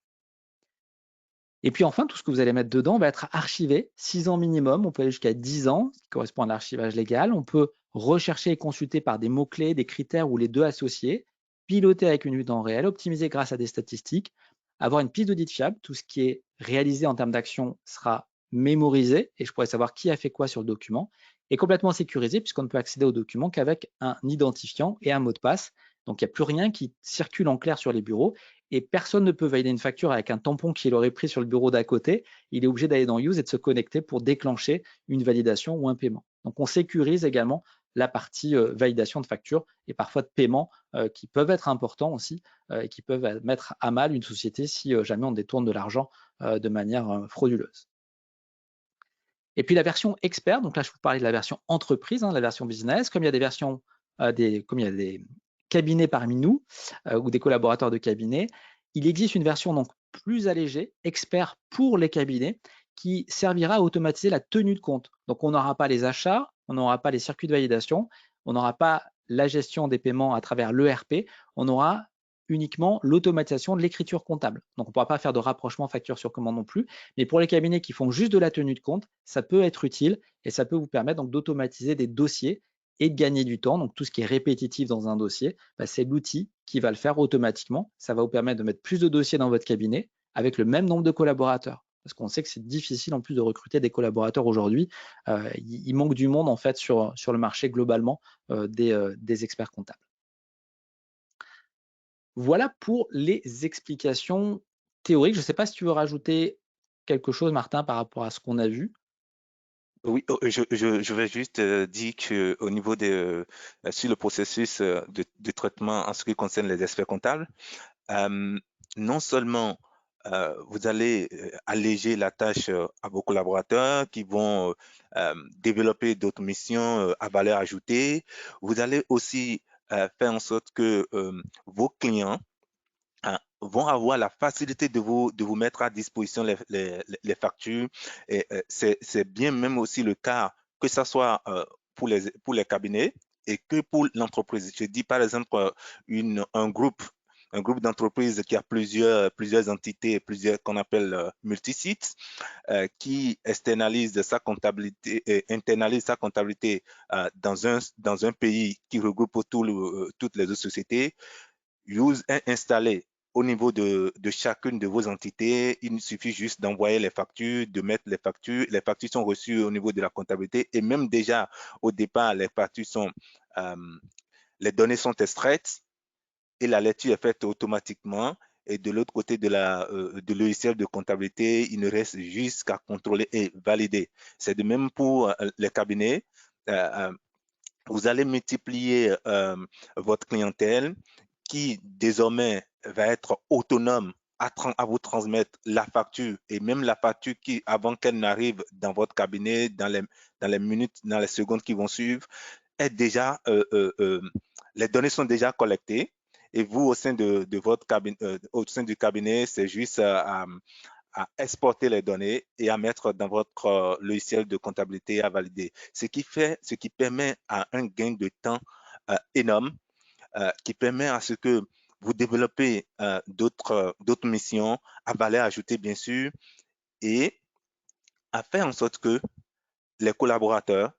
Et puis enfin, tout ce que vous allez mettre dedans va être archivé, 6 ans minimum, on peut aller jusqu'à 10 ans, ce qui correspond à l'archivage légal. On peut rechercher et consulter par des mots-clés, des critères ou les deux associés, piloter avec une vue temps réel, optimiser grâce à des statistiques, avoir une piste d'audit fiable, tout ce qui est réalisé en termes d'action sera mémorisé et je pourrais savoir qui a fait quoi sur le document, et complètement sécurisé puisqu'on ne peut accéder au document qu'avec un identifiant et un mot de passe. Donc il n'y a plus rien qui circule en clair sur les bureaux et personne ne peut valider une facture avec un tampon qu'il aurait pris sur le bureau d'à côté. Il est obligé d'aller dans Use et de se connecter pour déclencher une validation ou un paiement. Donc on sécurise également la partie validation de facture et parfois de paiement qui peuvent être importants aussi et qui peuvent mettre à mal une société si jamais on détourne de l'argent de manière frauduleuse. Et puis la version expert, donc là je vous parlais de la version entreprise, la version business, comme il y a des versions, comme il y a des cabinets parmi nous ou des collaborateurs de cabinet, il existe une version donc plus allégée, expert pour les cabinets, qui servira à automatiser la tenue de compte. Donc on n'aura pas les achats, on n'aura pas les circuits de validation, on n'aura pas la gestion des paiements à travers l'ERP, on aura uniquement l'automatisation de l'écriture comptable. Donc on ne pourra pas faire de rapprochement facture sur commande non plus, mais pour les cabinets qui font juste de la tenue de compte, ça peut être utile et ça peut vous permettre donc d'automatiser des dossiers et de gagner du temps. Donc tout ce qui est répétitif dans un dossier, bah, c'est l'outil qui va le faire automatiquement. Ça va vous permettre de mettre plus de dossiers dans votre cabinet avec le même nombre de collaborateurs. Parce qu'on sait que c'est difficile en plus de recruter des collaborateurs aujourd'hui. Il manque du monde en fait sur le marché globalement des experts comptables. Voilà pour les explications théoriques. Je ne sais pas si tu veux rajouter quelque chose, Martin, par rapport à ce qu'on a vu. Oui, je vais juste dire qu'au niveau sur le processus de traitement en ce qui concerne les experts comptables, euh, non seulement vous allez alléger la tâche à vos collaborateurs qui vont développer d'autres missions à valeur ajoutée, vous allez aussi faire en sorte que vos clients vont avoir la facilité de vous mettre à disposition les factures. Et c'est bien même aussi le cas, que ce soit pour les cabinets et que pour l'entreprise. Je dis par exemple un groupe d'entreprises qui a plusieurs entités, plusieurs qu'on appelle multisites, qui externalise sa comptabilité et internalise sa comptabilité dans un pays qui regroupe toutes les autres sociétés. Use est installé au niveau de chacune de vos entités. Il suffit juste d'envoyer les factures, de mettre les factures. Les factures sont reçues au niveau de la comptabilité et même déjà au départ, les données sont extraites et la lecture est faite automatiquement. Et de l'autre côté de logiciel de comptabilité, il ne reste juste qu'à contrôler et valider. C'est de même pour les cabinets. Euh, vous allez multiplier votre clientèle qui désormais va être autonome à vous transmettre la facture et même la facture qui, avant qu'elle n'arrive dans votre cabinet, dans les minutes, dans les secondes qui vont suivre, est déjà, les données sont déjà collectées et vous, au sein de votre cabinet, au sein du cabinet, c'est juste à exporter les données et à mettre dans votre logiciel de comptabilité à valider. Ce qui permet à un gain de temps énorme, qui permet à ce que vous développez d'autres missions à valeur ajoutée, bien sûr, et à faire en sorte que les collaborateurs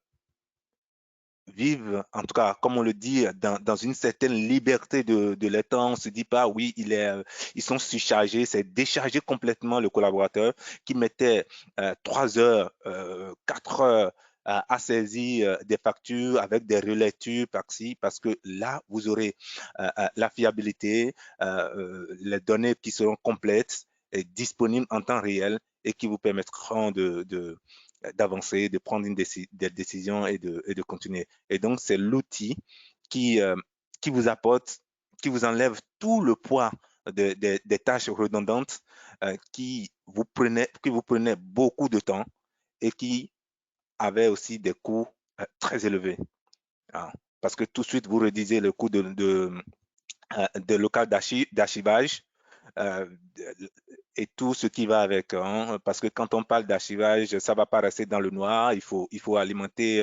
vivent, en tout cas, comme on le dit, dans une certaine liberté de leur temps. On ne se dit pas, oui, ils sont surchargés, c'est décharger complètement le collaborateur qui mettait 3 heures, 4 heures à saisir des factures avec des relectures par-ci, parce que là, vous aurez la fiabilité, les données qui seront complètes et disponibles en temps réel et qui vous permettront d'avancer, de prendre des décisions et de continuer. Et donc, c'est l'outil qui, euh, qui vous apporte, qui vous enlève tout le poids des tâches redondantes qui vous prenaient beaucoup de temps et qui avaient aussi des coûts très élevés. Ah, parce que tout de suite, vous réduisez le coût de local d'archivage euh, et tout ce qui va avec. Hein, parce que quand on parle d'archivage, ça ne va pas rester dans le noir. Il faut alimenter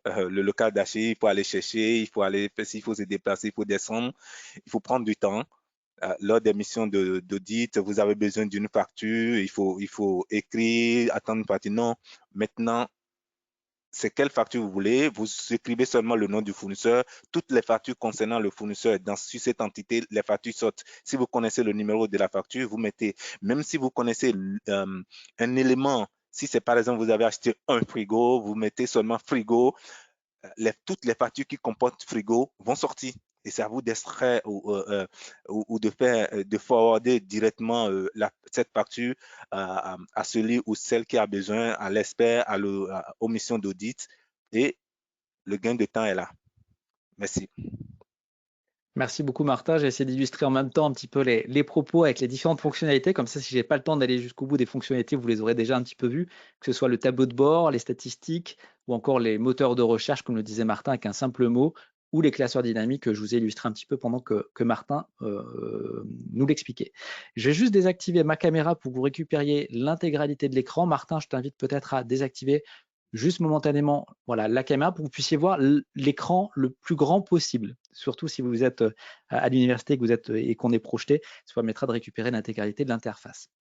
le local d'archive, il faut aller chercher, il faut aller, s'il faut se déplacer, il faut descendre, il faut prendre du temps. Lors des missions d'audit, vous avez besoin d'une facture, il faut écrire, attendre une partie. Non, maintenant, c'est quelle facture vous voulez, vous écrivez seulement le nom du fournisseur, toutes les factures concernant le fournisseur sur cette entité, les factures sortent. Si vous connaissez le numéro de la facture, vous mettez, même si vous connaissez un élément, si c'est par exemple vous avez acheté un frigo, vous mettez seulement frigo, toutes les factures qui comportent frigo vont sortir. Et c'est à vous d'extraire ou de faire, de forwarder directement cette facture à celui ou celle qui a besoin, à l'expert, aux missions d'audit. Et le gain de temps est là. Merci. Merci beaucoup Martin, j'ai essayé d'illustrer en même temps un petit peu les propos avec les différentes fonctionnalités, comme ça si j'ai pas le temps d'aller jusqu'au bout des fonctionnalités, vous les aurez déjà un petit peu vues, que ce soit le tableau de bord, les statistiques ou encore les moteurs de recherche, comme le disait Martin avec un simple mot, ou les classeurs dynamiques que je vous ai illustré un petit peu pendant que Martin nous l'expliquait. Je vais juste désactiver ma caméra pour que vous récupériez l'intégralité de l'écran. Martin, je t'invite peut-être à désactiver juste momentanément voilà, la caméra pour que vous puissiez voir l'écran le plus grand possible. Surtout si vous êtes à l'université et qu'on est projeté, ça permettra de récupérer l'intégralité de l'interface.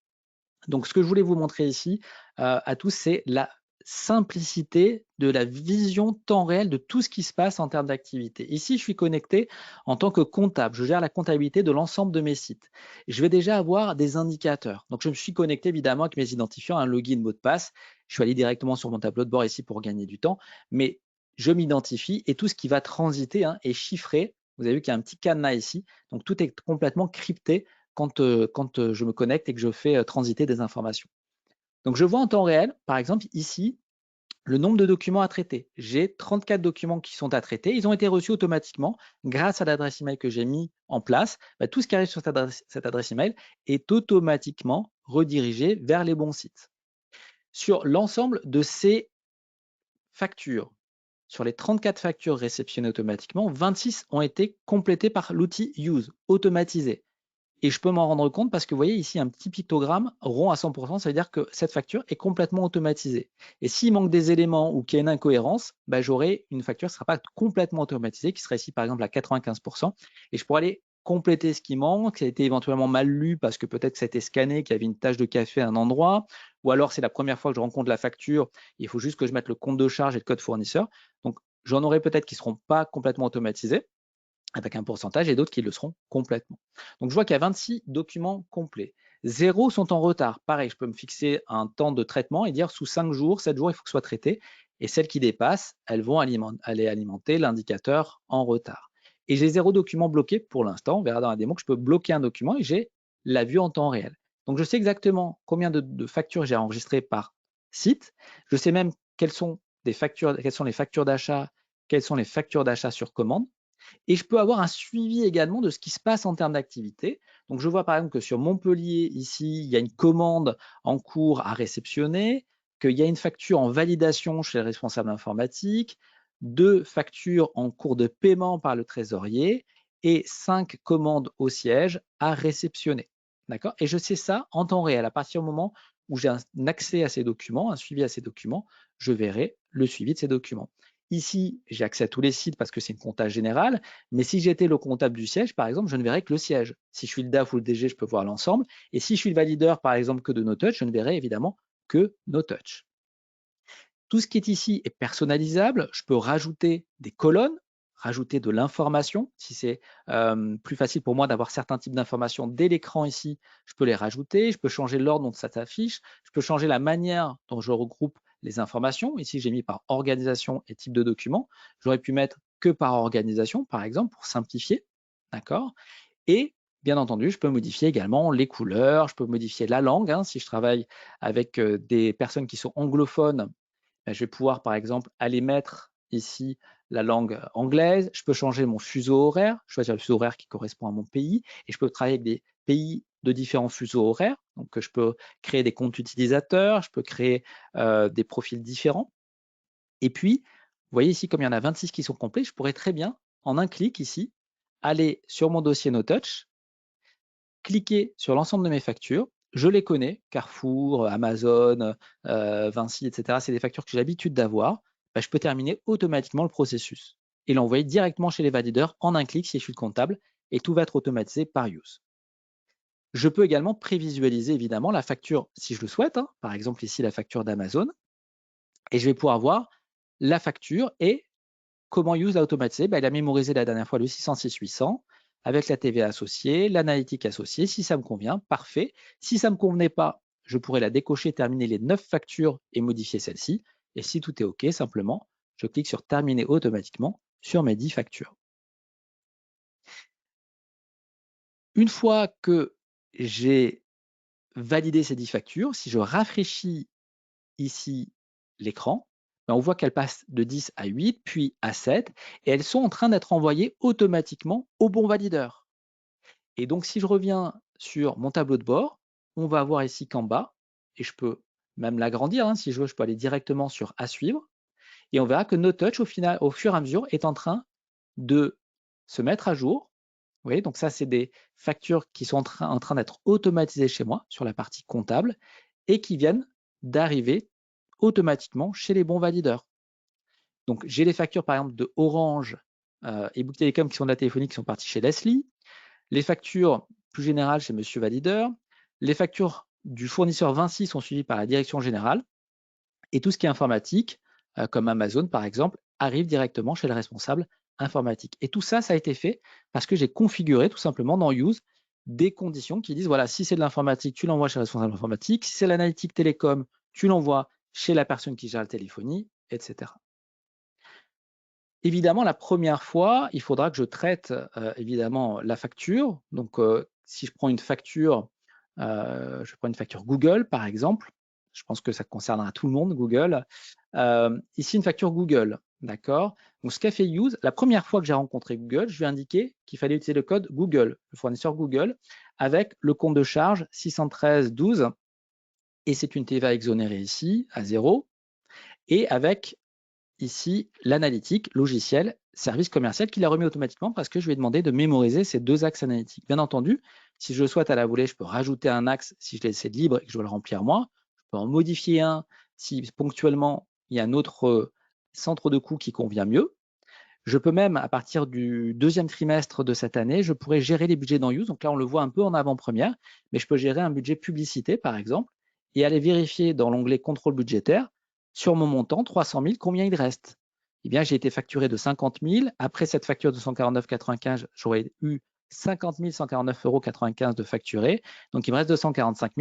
Donc ce que je voulais vous montrer ici à tous, c'est la simplicité de la vision temps réel de tout ce qui se passe en termes d'activité. Ici, je suis connecté en tant que comptable. Je gère la comptabilité de l'ensemble de mes sites. Je vais déjà avoir des indicateurs. Donc, je me suis connecté évidemment avec mes identifiants, un login, mot de passe. Je suis allé directement sur mon tableau de bord ici pour gagner du temps. Mais je m'identifie et tout ce qui va transiter est chiffré. Vous avez vu qu'il y a un petit cadenas ici. Donc, tout est complètement crypté quand je me connecte et que je fais transiter des informations. Donc, je vois en temps réel, par exemple, ici, le nombre de documents à traiter. J'ai 34 documents qui sont à traiter. Ils ont été reçus automatiquement grâce à l'adresse email que j'ai mis en place. Tout ce qui arrive sur cette adresse email est automatiquement redirigé vers les bons sites. Sur l'ensemble de ces factures, sur les 34 factures réceptionnées automatiquement, 26 ont été complétées par l'outil Use, automatisé. Et je peux m'en rendre compte parce que vous voyez ici un petit pictogramme rond à 100%, ça veut dire que cette facture est complètement automatisée. Et s'il manque des éléments ou qu'il y a une incohérence, j'aurai une facture qui ne sera pas complètement automatisée, qui serait ici par exemple à 95%. Et je pourrais aller compléter ce qui manque, qui a été éventuellement mal lu parce que peut-être que ça a été scanné, qu'il y avait une tache de café à un endroit, ou alors c'est la première fois que je rencontre la facture, il faut juste que je mette le compte de charge et le code fournisseur. Donc j'en aurai peut-être qui ne seront pas complètement automatisés avec un pourcentage et d'autres qui le seront complètement. Donc, je vois qu'il y a 26 documents complets. 0 sont en retard. Pareil, je peux me fixer un temps de traitement et dire sous 5 jours, 7 jours, il faut que ce soit traité. Et celles qui dépassent, elles vont aller alimenter l'indicateur en retard. Et j'ai 0 document bloqué pour l'instant. On verra dans la démo que je peux bloquer un document et j'ai la vue en temps réel. Donc, je sais exactement combien de factures j'ai enregistrées par site. Je sais même quelles sont les factures d'achat, quelles sont les factures d'achat sur commande. Et je peux avoir un suivi également de ce qui se passe en termes d'activité. Donc, je vois par exemple que sur Montpellier, ici, il y a une commande en cours à réceptionner, qu'il y a une facture en validation chez le responsable informatique, 2 factures en cours de paiement par le trésorier et 5 commandes au siège à réceptionner. D'accord? Et je sais ça en temps réel. À partir du moment où j'ai un accès à ces documents, un suivi à ces documents, je verrai le suivi de ces documents. Ici, j'ai accès à tous les sites parce que c'est une compta générale, mais si j'étais le comptable du siège, par exemple, je ne verrais que le siège. Si je suis le DAF ou le DG, je peux voir l'ensemble. Et si je suis le valideur, par exemple, que de NoTouch, je ne verrai évidemment que NoTouch. Tout ce qui est ici est personnalisable. Je peux rajouter des colonnes, rajouter de l'information. Si c'est plus facile pour moi d'avoir certains types d'informations dès l'écran ici, je peux les rajouter. Je peux changer l'ordre dont ça s'affiche. Je peux changer la manière dont je regroupe les informations. Ici, j'ai mis par organisation et type de document. J'aurais pu mettre que par organisation, par exemple, pour simplifier. D'accord? Et bien entendu, je peux modifier également les couleurs, je peux modifier la langue. Si je travaille avec des personnes qui sont anglophones, je vais pouvoir, par exemple, aller mettre ici la langue anglaise, je peux changer mon fuseau horaire, choisir le fuseau horaire qui correspond à mon pays, et je peux travailler avec des pays de différents fuseaux horaires. Donc, je peux créer des comptes utilisateurs, je peux créer des profils différents. Et puis, vous voyez ici, comme il y en a 26 qui sont complets, je pourrais très bien, en un clic ici, aller sur mon dossier NoTouch, cliquer sur l'ensemble de mes factures. Je les connais, Carrefour, Amazon, Vinci, etc. C'est des factures que j'ai l'habitude d'avoir. Ben, je peux terminer automatiquement le processus et l'envoyer directement chez les valideurs en un clic si je suis le comptable, et tout va être automatisé par Use. Je peux également prévisualiser évidemment la facture si je le souhaite, hein. Par exemple ici la facture d'Amazon, et je vais pouvoir voir la facture et comment Use l'a automatisé. Ben, il a mémorisé la dernière fois le 606-800 avec la TVA associée, l'analytique associée. Si ça me convient, parfait. Si ça ne me convenait pas, je pourrais la décocher, terminer les 9 factures et modifier celle-ci. Et si tout est OK, simplement, je clique sur terminer automatiquement sur mes 10 factures. Une fois que j'ai validé ces 10 factures, si je rafraîchis ici l'écran, ben, on voit qu'elles passent de 10 à 8, puis à 7, et elles sont en train d'être envoyées automatiquement au bon valideur. Et donc, si je reviens sur mon tableau de bord, on va voir ici qu'en bas, et je peux même l'agrandir, hein, si je veux, je peux aller directement sur à suivre, et on verra que NoTouch, au fur et à mesure, est en train de se mettre à jour. Vous voyez, donc ça, c'est des factures qui sont en train d'être automatisées chez moi sur la partie comptable et qui viennent d'arriver automatiquement chez les bons valideurs. Donc, j'ai les factures, par exemple, de Orange et Bouygues Telecom qui sont de la téléphonie qui sont parties chez Leslie. Les factures plus générales chez Monsieur Valideur. Les factures du fournisseur Vinci sont suivies par la direction générale. Et tout ce qui est informatique, comme Amazon par exemple, arrive directement chez le responsable informatique. Et tout ça, ça a été fait parce que j'ai configuré tout simplement dans Use des conditions qui disent, voilà, si c'est de l'informatique, tu l'envoies chez le responsable informatique. Si c'est l'analytique télécom, tu l'envoies chez la personne qui gère la téléphonie, etc. Évidemment, la première fois, il faudra que je traite évidemment la facture. Donc, si je prends une facture, Google par exemple, je pense que ça concernera tout le monde, Google. Ici, une facture Google, d'accord? Donc, ce qu'a fait Use, la première fois que j'ai rencontré Google, je lui ai indiqué qu'il fallait utiliser le code Google, le fournisseur Google, avec le compte de charge 613-12, et c'est une TVA exonérée ici à 0, et avec ici l'analytique, logiciel, service commercial qui l'a remis automatiquement parce que je lui ai demandé de mémoriser ces deux axes analytiques. Bien entendu, si je le souhaite à la volée, je peux rajouter un axe si je laisse libre et que je veux le remplir moi. Je peux en modifier un si ponctuellement il y a un autre centre de coût qui convient mieux. Je peux même, à partir du deuxième trimestre de cette année, je pourrais gérer les budgets dans Use. Donc là, on le voit un peu en avant-première, mais je peux gérer un budget publicité, par exemple, et aller vérifier dans l'onglet contrôle budgétaire sur mon montant, 300 000, combien il reste. Eh bien, j'ai été facturé de 50 000. Après cette facture de 149,95, j'aurais eu 50 149,95 € de facturé. Donc, il me reste 245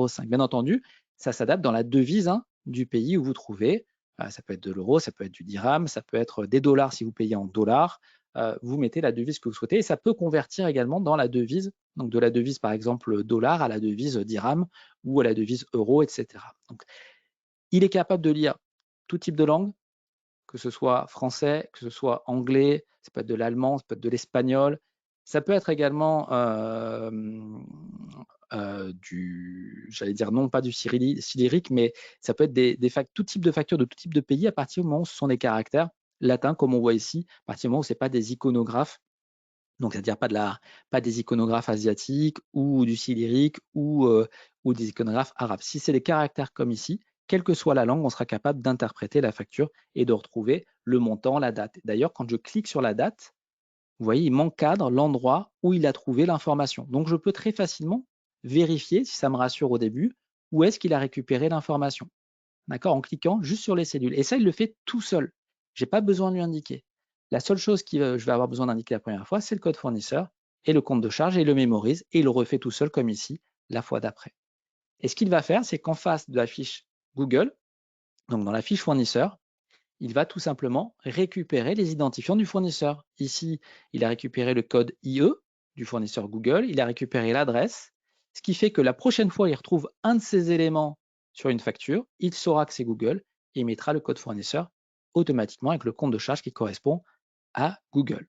005. Bien entendu, ça s'adapte dans la devise du pays où vous trouvez. Ça peut être de l'euro, ça peut être du dirham, ça peut être des dollars si vous payez en dollars. Vous mettez la devise que vous souhaitez et ça peut convertir également dans la devise, donc de la devise par exemple dollar à la devise dirham ou à la devise euro, etc. Donc, il est capable de lire tout type de langue, que ce soit français, que ce soit anglais, ça peut être de l'allemand, ça peut être de l'espagnol, ça peut être également j'allais dire non pas du cyrillique, mais ça peut être tout type de factures de tout type de pays à partir du moment où ce sont des caractères latins, comme on voit ici, à partir du moment où ce n'est pas des iconographes. Donc, c'est-à-dire pas des iconographes asiatiques ou du cyrillique ou des iconographes arabes. Si c'est des caractères comme ici, quelle que soit la langue, on sera capable d'interpréter la facture et de retrouver le montant, la date. D'ailleurs, quand je clique sur la date, vous voyez, il m'encadre l'endroit où il a trouvé l'information. Donc, je peux très facilement vérifier, si ça me rassure au début, où est-ce qu'il a récupéré l'information. D'accord? En cliquant juste sur les cellules. Et ça, il le fait tout seul. Je n'ai pas besoin de lui indiquer. La seule chose que je vais avoir besoin d'indiquer la première fois, c'est le code fournisseur et le compte de charge, et il le mémorise et il le refait tout seul comme ici la fois d'après. Et ce qu'il va faire, c'est qu'en face de la fiche Google, donc dans la fiche fournisseur, il va tout simplement récupérer les identifiants du fournisseur. Ici, il a récupéré le code IE du fournisseur Google, il a récupéré l'adresse, ce qui fait que la prochaine fois, il retrouve un de ces éléments sur une facture, il saura que c'est Google et il mettra le code fournisseur automatiquement avec le compte de charge qui correspond à Google.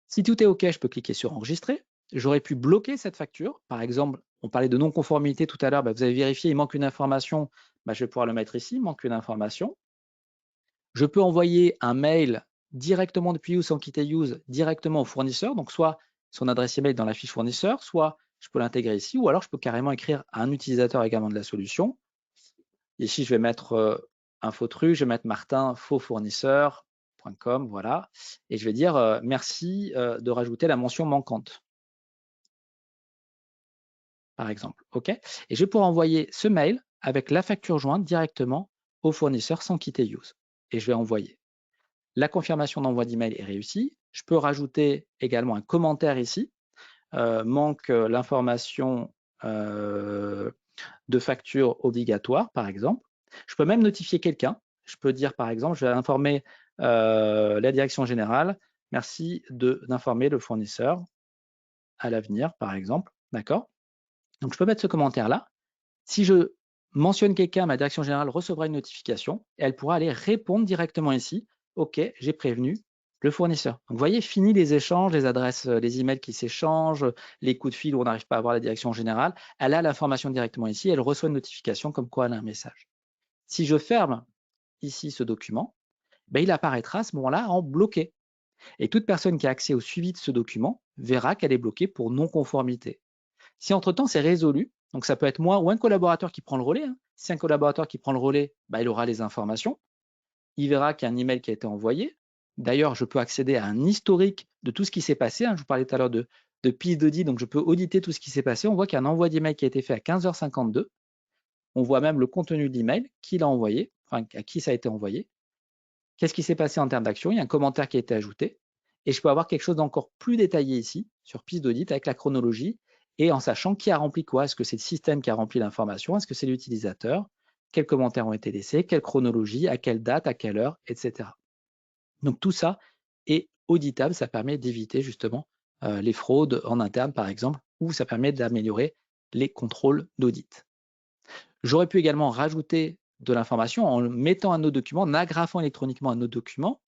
Si tout est OK, je peux cliquer sur enregistrer. J'aurais pu bloquer cette facture. Par exemple, on parlait de non-conformité tout à l'heure, vous avez vérifié, il manque une information, je vais pouvoir le mettre ici, il manque une information. Je peux envoyer un mail directement depuis Use sans quitter Use directement au fournisseur, donc soit son adresse email dans la fiche fournisseur, soit je peux l'intégrer ici, ou alors je peux carrément écrire à un utilisateur également de la solution. Ici, je vais mettre un faux truc, je vais mettre Martin, faux fournisseur.com, voilà, et je vais dire merci de rajouter la mention manquante, par exemple. OK. Et je vais pouvoir envoyer ce mail avec la facture jointe directement au fournisseur sans quitter Use. Et je vais envoyer. La confirmation d'envoi d'email est réussie. Je peux rajouter également un commentaire ici. Manque l'information de facture obligatoire, par exemple. Je peux même notifier quelqu'un. Je peux dire, par exemple, je vais informer la direction générale. Merci d'informer le fournisseur à l'avenir, par exemple. D'accord? Donc, je peux mettre ce commentaire-là. Si je mentionne quelqu'un, ma direction générale recevra une notification et elle pourra aller répondre directement ici. OK, j'ai prévenu le fournisseur. Donc, vous voyez, fini les échanges, les adresses, les emails qui s'échangent, les coups de fil où on n'arrive pas à avoir la direction générale. Elle a l'information directement ici, elle reçoit une notification comme quoi elle a un message. Si je ferme ici ce document, il apparaîtra à ce moment-là en bloqué. Et toute personne qui a accès au suivi de ce document verra qu'elle est bloquée pour non-conformité. Si entre-temps c'est résolu, donc ça peut être moi ou un collaborateur qui prend le relais. Si un collaborateur qui prend le relais, il aura les informations. Il verra qu'il y a un email qui a été envoyé. D'ailleurs, je peux accéder à un historique de tout ce qui s'est passé. Je vous parlais tout à l'heure de piste d'audit, donc je peux auditer tout ce qui s'est passé. On voit qu'il y a un envoi d'email qui a été fait à 15h52. On voit même le contenu de l'email, qui l'a envoyé, enfin à qui ça a été envoyé. Qu'est-ce qui s'est passé en termes d'action? Il y a un commentaire qui a été ajouté. Et je peux avoir quelque chose d'encore plus détaillé ici, sur piste d'audit, avec la chronologie, et en sachant qui a rempli quoi. Est-ce que c'est le système qui a rempli l'information? Est-ce que c'est l'utilisateur? Quels commentaires ont été laissés? Quelle chronologie? À quelle date? À quelle heure? Etc. Donc tout ça est auditable. Ça permet d'éviter justement les fraudes en interne, par exemple, ou ça permet d'améliorer les contrôles d'audit. J'aurais pu également rajouter de l'information en mettant un autre document, en agrafant électroniquement un autre document,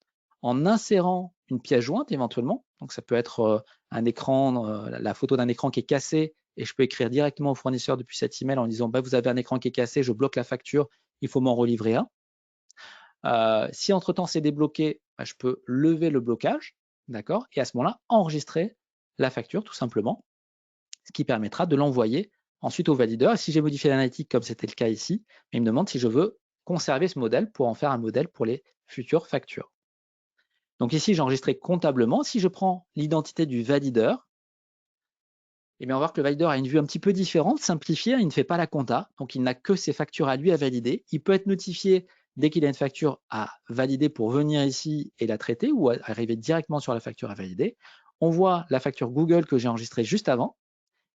en insérant une pièce jointe éventuellement. Donc ça peut être un écran, la photo d'un écran qui est cassé, et je peux écrire directement au fournisseur depuis cet email en disant vous avez un écran qui est cassé, je bloque la facture, il faut m'en relivrer un. Si entre-temps c'est débloqué, je peux lever le blocage, d'accord, et à ce moment-là, enregistrer la facture tout simplement, ce qui permettra de l'envoyer ensuite au valideur. Et si j'ai modifié l'analytique comme c'était le cas ici, il me demande si je veux conserver ce modèle pour en faire un modèle pour les futures factures. Donc ici, j'ai enregistré comptablement. Si je prends l'identité du valideur, on va voir que le valideur a une vue un petit peu différente, simplifiée. Il ne fait pas la compta, donc il n'a que ses factures à lui à valider. Il peut être notifié dès qu'il a une facture à valider pour venir ici et la traiter, ou arriver directement sur la facture à valider. On voit la facture Google que j'ai enregistrée juste avant,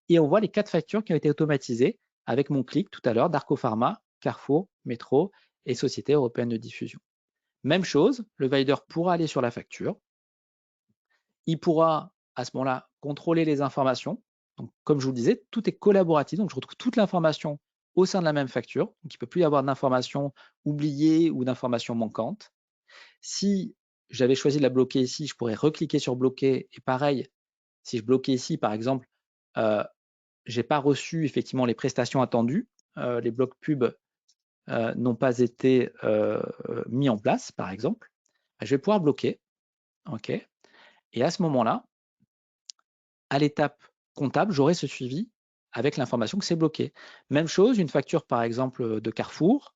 et on voit les 4 factures qui ont été automatisées avec mon clic tout à l'heure d'Arco Pharma, Carrefour, Métro et Société Européenne de Diffusion. Même chose, le valideur pourra aller sur la facture. Il pourra à ce moment-là contrôler les informations. Donc, comme je vous le disais, tout est collaboratif. Donc, je retrouve toute l'information au sein de la même facture. Donc, il ne peut plus y avoir d'informations oubliées ou d'informations manquantes. Si j'avais choisi de la bloquer ici, je pourrais recliquer sur bloquer. Et pareil, si je bloquais ici, par exemple, j'ai pas reçu effectivement les prestations attendues, les blocs pubs n'ont pas été mis en place, par exemple, je vais pouvoir bloquer. OK. Et à ce moment-là, à l'étape comptable, j'aurai ce suivi avec l'information que c'est bloqué. Même chose, une facture par exemple de Carrefour.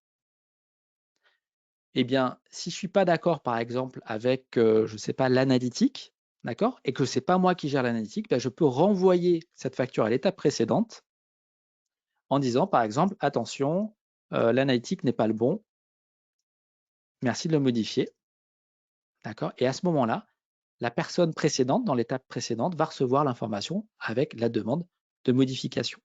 Eh bien, si je ne suis pas d'accord par exemple avec, je ne sais pas, l'analytique, d'accord, et que ce n'est pas moi qui gère l'analytique, je peux renvoyer cette facture à l'étape précédente en disant par exemple, attention, l'analytique n'est pas le bon, merci de le modifier. D'accord. Et à ce moment-là, la personne précédente, dans l'étape précédente, va recevoir l'information avec la demande de modification.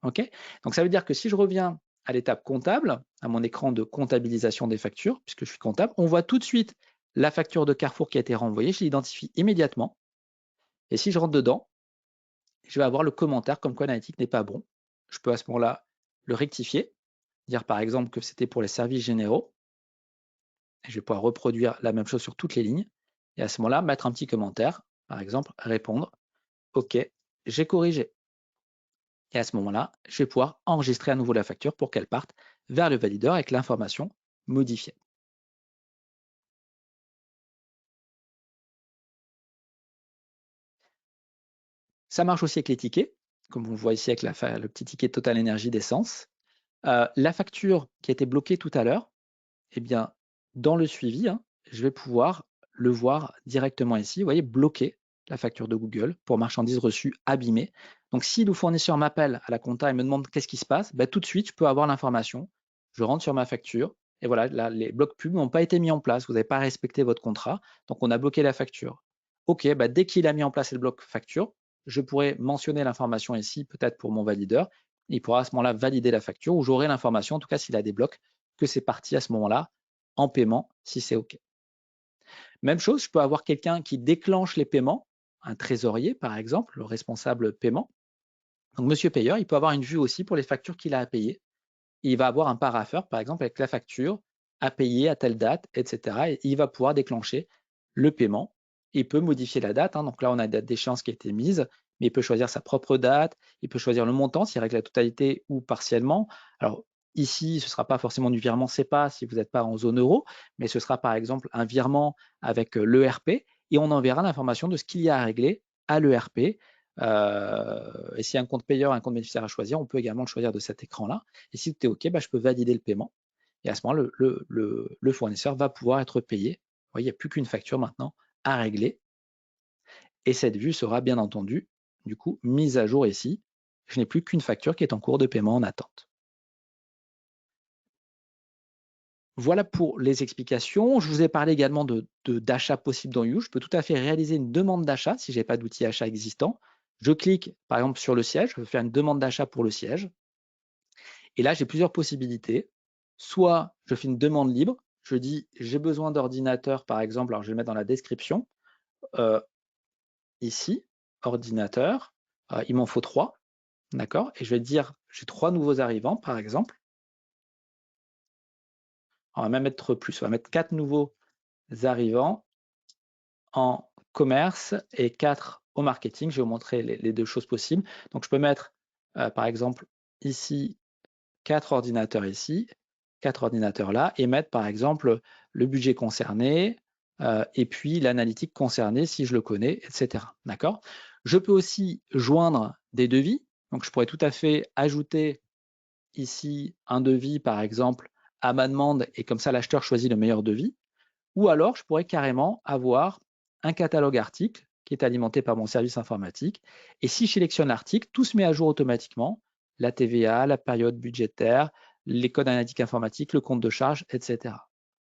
OK. Donc ça veut dire que si je reviens à l'étape comptable, à mon écran de comptabilisation des factures, puisque je suis comptable, on voit tout de suite la facture de Carrefour qui a été renvoyée, je l'identifie immédiatement. Et si je rentre dedans, je vais avoir le commentaire comme quoi l'analytique n'est pas bon. Je peux à ce moment-là le rectifier, dire par exemple que c'était pour les services généraux, Et je vais pouvoir reproduire la même chose sur toutes les lignes. Et à ce moment-là, mettre un petit commentaire, par exemple, répondre, OK, j'ai corrigé. Et à ce moment-là, je vais pouvoir enregistrer à nouveau la facture pour qu'elle parte vers le valideur avec l'information modifiée. Ça marche aussi avec les tickets, comme on le voit ici avec le petit ticket Total Énergie d'essence. La facture qui a été bloquée tout à l'heure, eh bien, dans le suivi, hein, je vais pouvoir le voir directement ici. Vous voyez, bloquer la facture de Google pour marchandises reçues abîmées. Donc, si le fournisseur m'appelle à la compta et me demande qu'est-ce qui se passe, bah, tout de suite, je peux avoir l'information. Je rentre sur ma facture et voilà, là, les blocs pubs n'ont pas été mis en place. Vous n'avez pas respecté votre contrat, donc on a bloqué la facture. OK, bah, dès qu'il a mis en place le bloc facture, je pourrais mentionner l'information ici, peut-être pour mon valideur. Il pourra à ce moment-là valider la facture ou j'aurai l'information, en tout cas s'il a des blocs, que c'est parti à ce moment-là en paiement si c'est OK. Même chose, je peux avoir quelqu'un qui déclenche les paiements, un trésorier par exemple, le responsable paiement. Donc monsieur payeur, il peut avoir une vue aussi pour les factures qu'il a à payer. Il va avoir un parapheur par exemple avec la facture à payer à telle date, etc. Et il va pouvoir déclencher le paiement. Il peut modifier la date, hein. Donc là on a une date d'échéance qui a été mise, mais il peut choisir sa propre date, il peut choisir le montant s'il règle la totalité ou partiellement. Alors ici, ce ne sera pas forcément du virement CEPA si vous n'êtes pas en zone euro, mais ce sera par exemple un virement avec l'ERP et on enverra l'information de ce qu'il y a à régler à l'ERP. Et s'il y a un compte payeur, un compte bénéficiaire à choisir, on peut également le choisir de cet écran-là. Et si tout est OK, bah, je peux valider le paiement. Et à ce moment-là, le fournisseur va pouvoir être payé. Vous voyez, il n'y a plus qu'une facture maintenant à régler. Et cette vue sera bien entendu, du coup, mise à jour ici. Je n'ai plus qu'une facture qui est en cours de paiement en attente. Voilà pour les explications. Je vous ai parlé également d'achat possible dans You. Je peux tout à fait réaliser une demande d'achat si je n'ai pas d'outil achat existant. Je clique par exemple sur le siège, je veux faire une demande d'achat pour le siège. Et là, j'ai plusieurs possibilités. Soit je fais une demande libre, je dis j'ai besoin d'ordinateur par exemple, alors je vais le mettre dans la description. Ici, ordinateur, il m'en faut 3, d'accord? Et je vais dire j'ai 3 nouveaux arrivants par exemple. On va même mettre plus, on va mettre 4 nouveaux arrivants en commerce et 4 au marketing. Je vais vous montrer les deux choses possibles. Donc je peux mettre par exemple ici 4 ordinateurs ici, 4 ordinateurs là, et mettre par exemple le budget concerné et puis l'analytique concernée si je le connais, etc. D'accord? Je peux aussi joindre des devis. Donc je pourrais tout à fait ajouter ici un devis par exemple à ma demande et comme ça l'acheteur choisit le meilleur devis. Ou alors je pourrais carrément avoir un catalogue article qui est alimenté par mon service informatique. Et si je sélectionne l'article, tout se met à jour automatiquement, la TVA, la période budgétaire, les codes analytiques informatiques, le compte de charge, etc.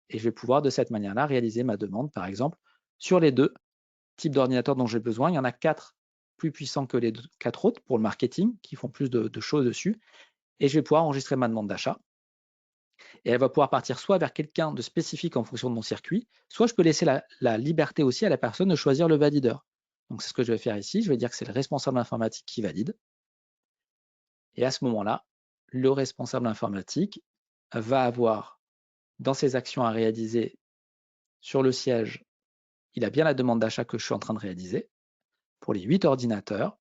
Et je vais pouvoir de cette manière-là réaliser ma demande, par exemple, sur les 2 types d'ordinateurs dont j'ai besoin. Il y en a 4 plus puissants que les 4 autres pour le marketing, qui font plus de choses dessus. Et je vais pouvoir enregistrer ma demande d'achat. Et elle va pouvoir partir soit vers quelqu'un de spécifique en fonction de mon circuit, soit je peux laisser la liberté aussi à la personne de choisir le valideur. Donc c'est ce que je vais faire ici, je vais dire que c'est le responsable informatique qui valide. Et à ce moment-là, le responsable informatique va avoir dans ses actions à réaliser sur le siège, il a bien la demande d'achat que je suis en train de réaliser pour les 8 ordinateurs.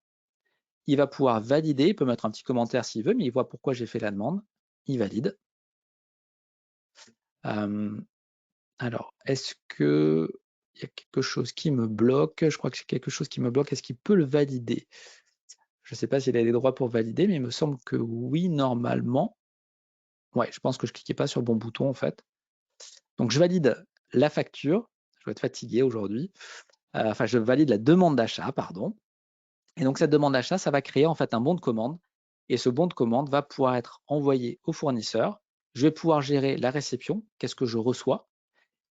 Il va pouvoir valider, il peut mettre un petit commentaire s'il veut, mais il voit pourquoi j'ai fait la demande, il valide. Alors, est-ce qu'il y a quelque chose qui me bloque? Je crois que c'est quelque chose qui me bloque. Est-ce qu'il peut le valider? Je ne sais pas s'il a les droits pour valider, mais il me semble que oui, normalement. Ouais, je pense que je ne cliquais pas sur le bon bouton en fait. Donc, je valide la facture. Je vais être fatigué aujourd'hui. Enfin, je valide la demande d'achat, pardon. Et donc, cette demande d'achat, ça va créer en fait un bon de commande. Et ce bon de commande va pouvoir être envoyé au fournisseur. Je vais pouvoir gérer la réception. Qu'est-ce que je reçois?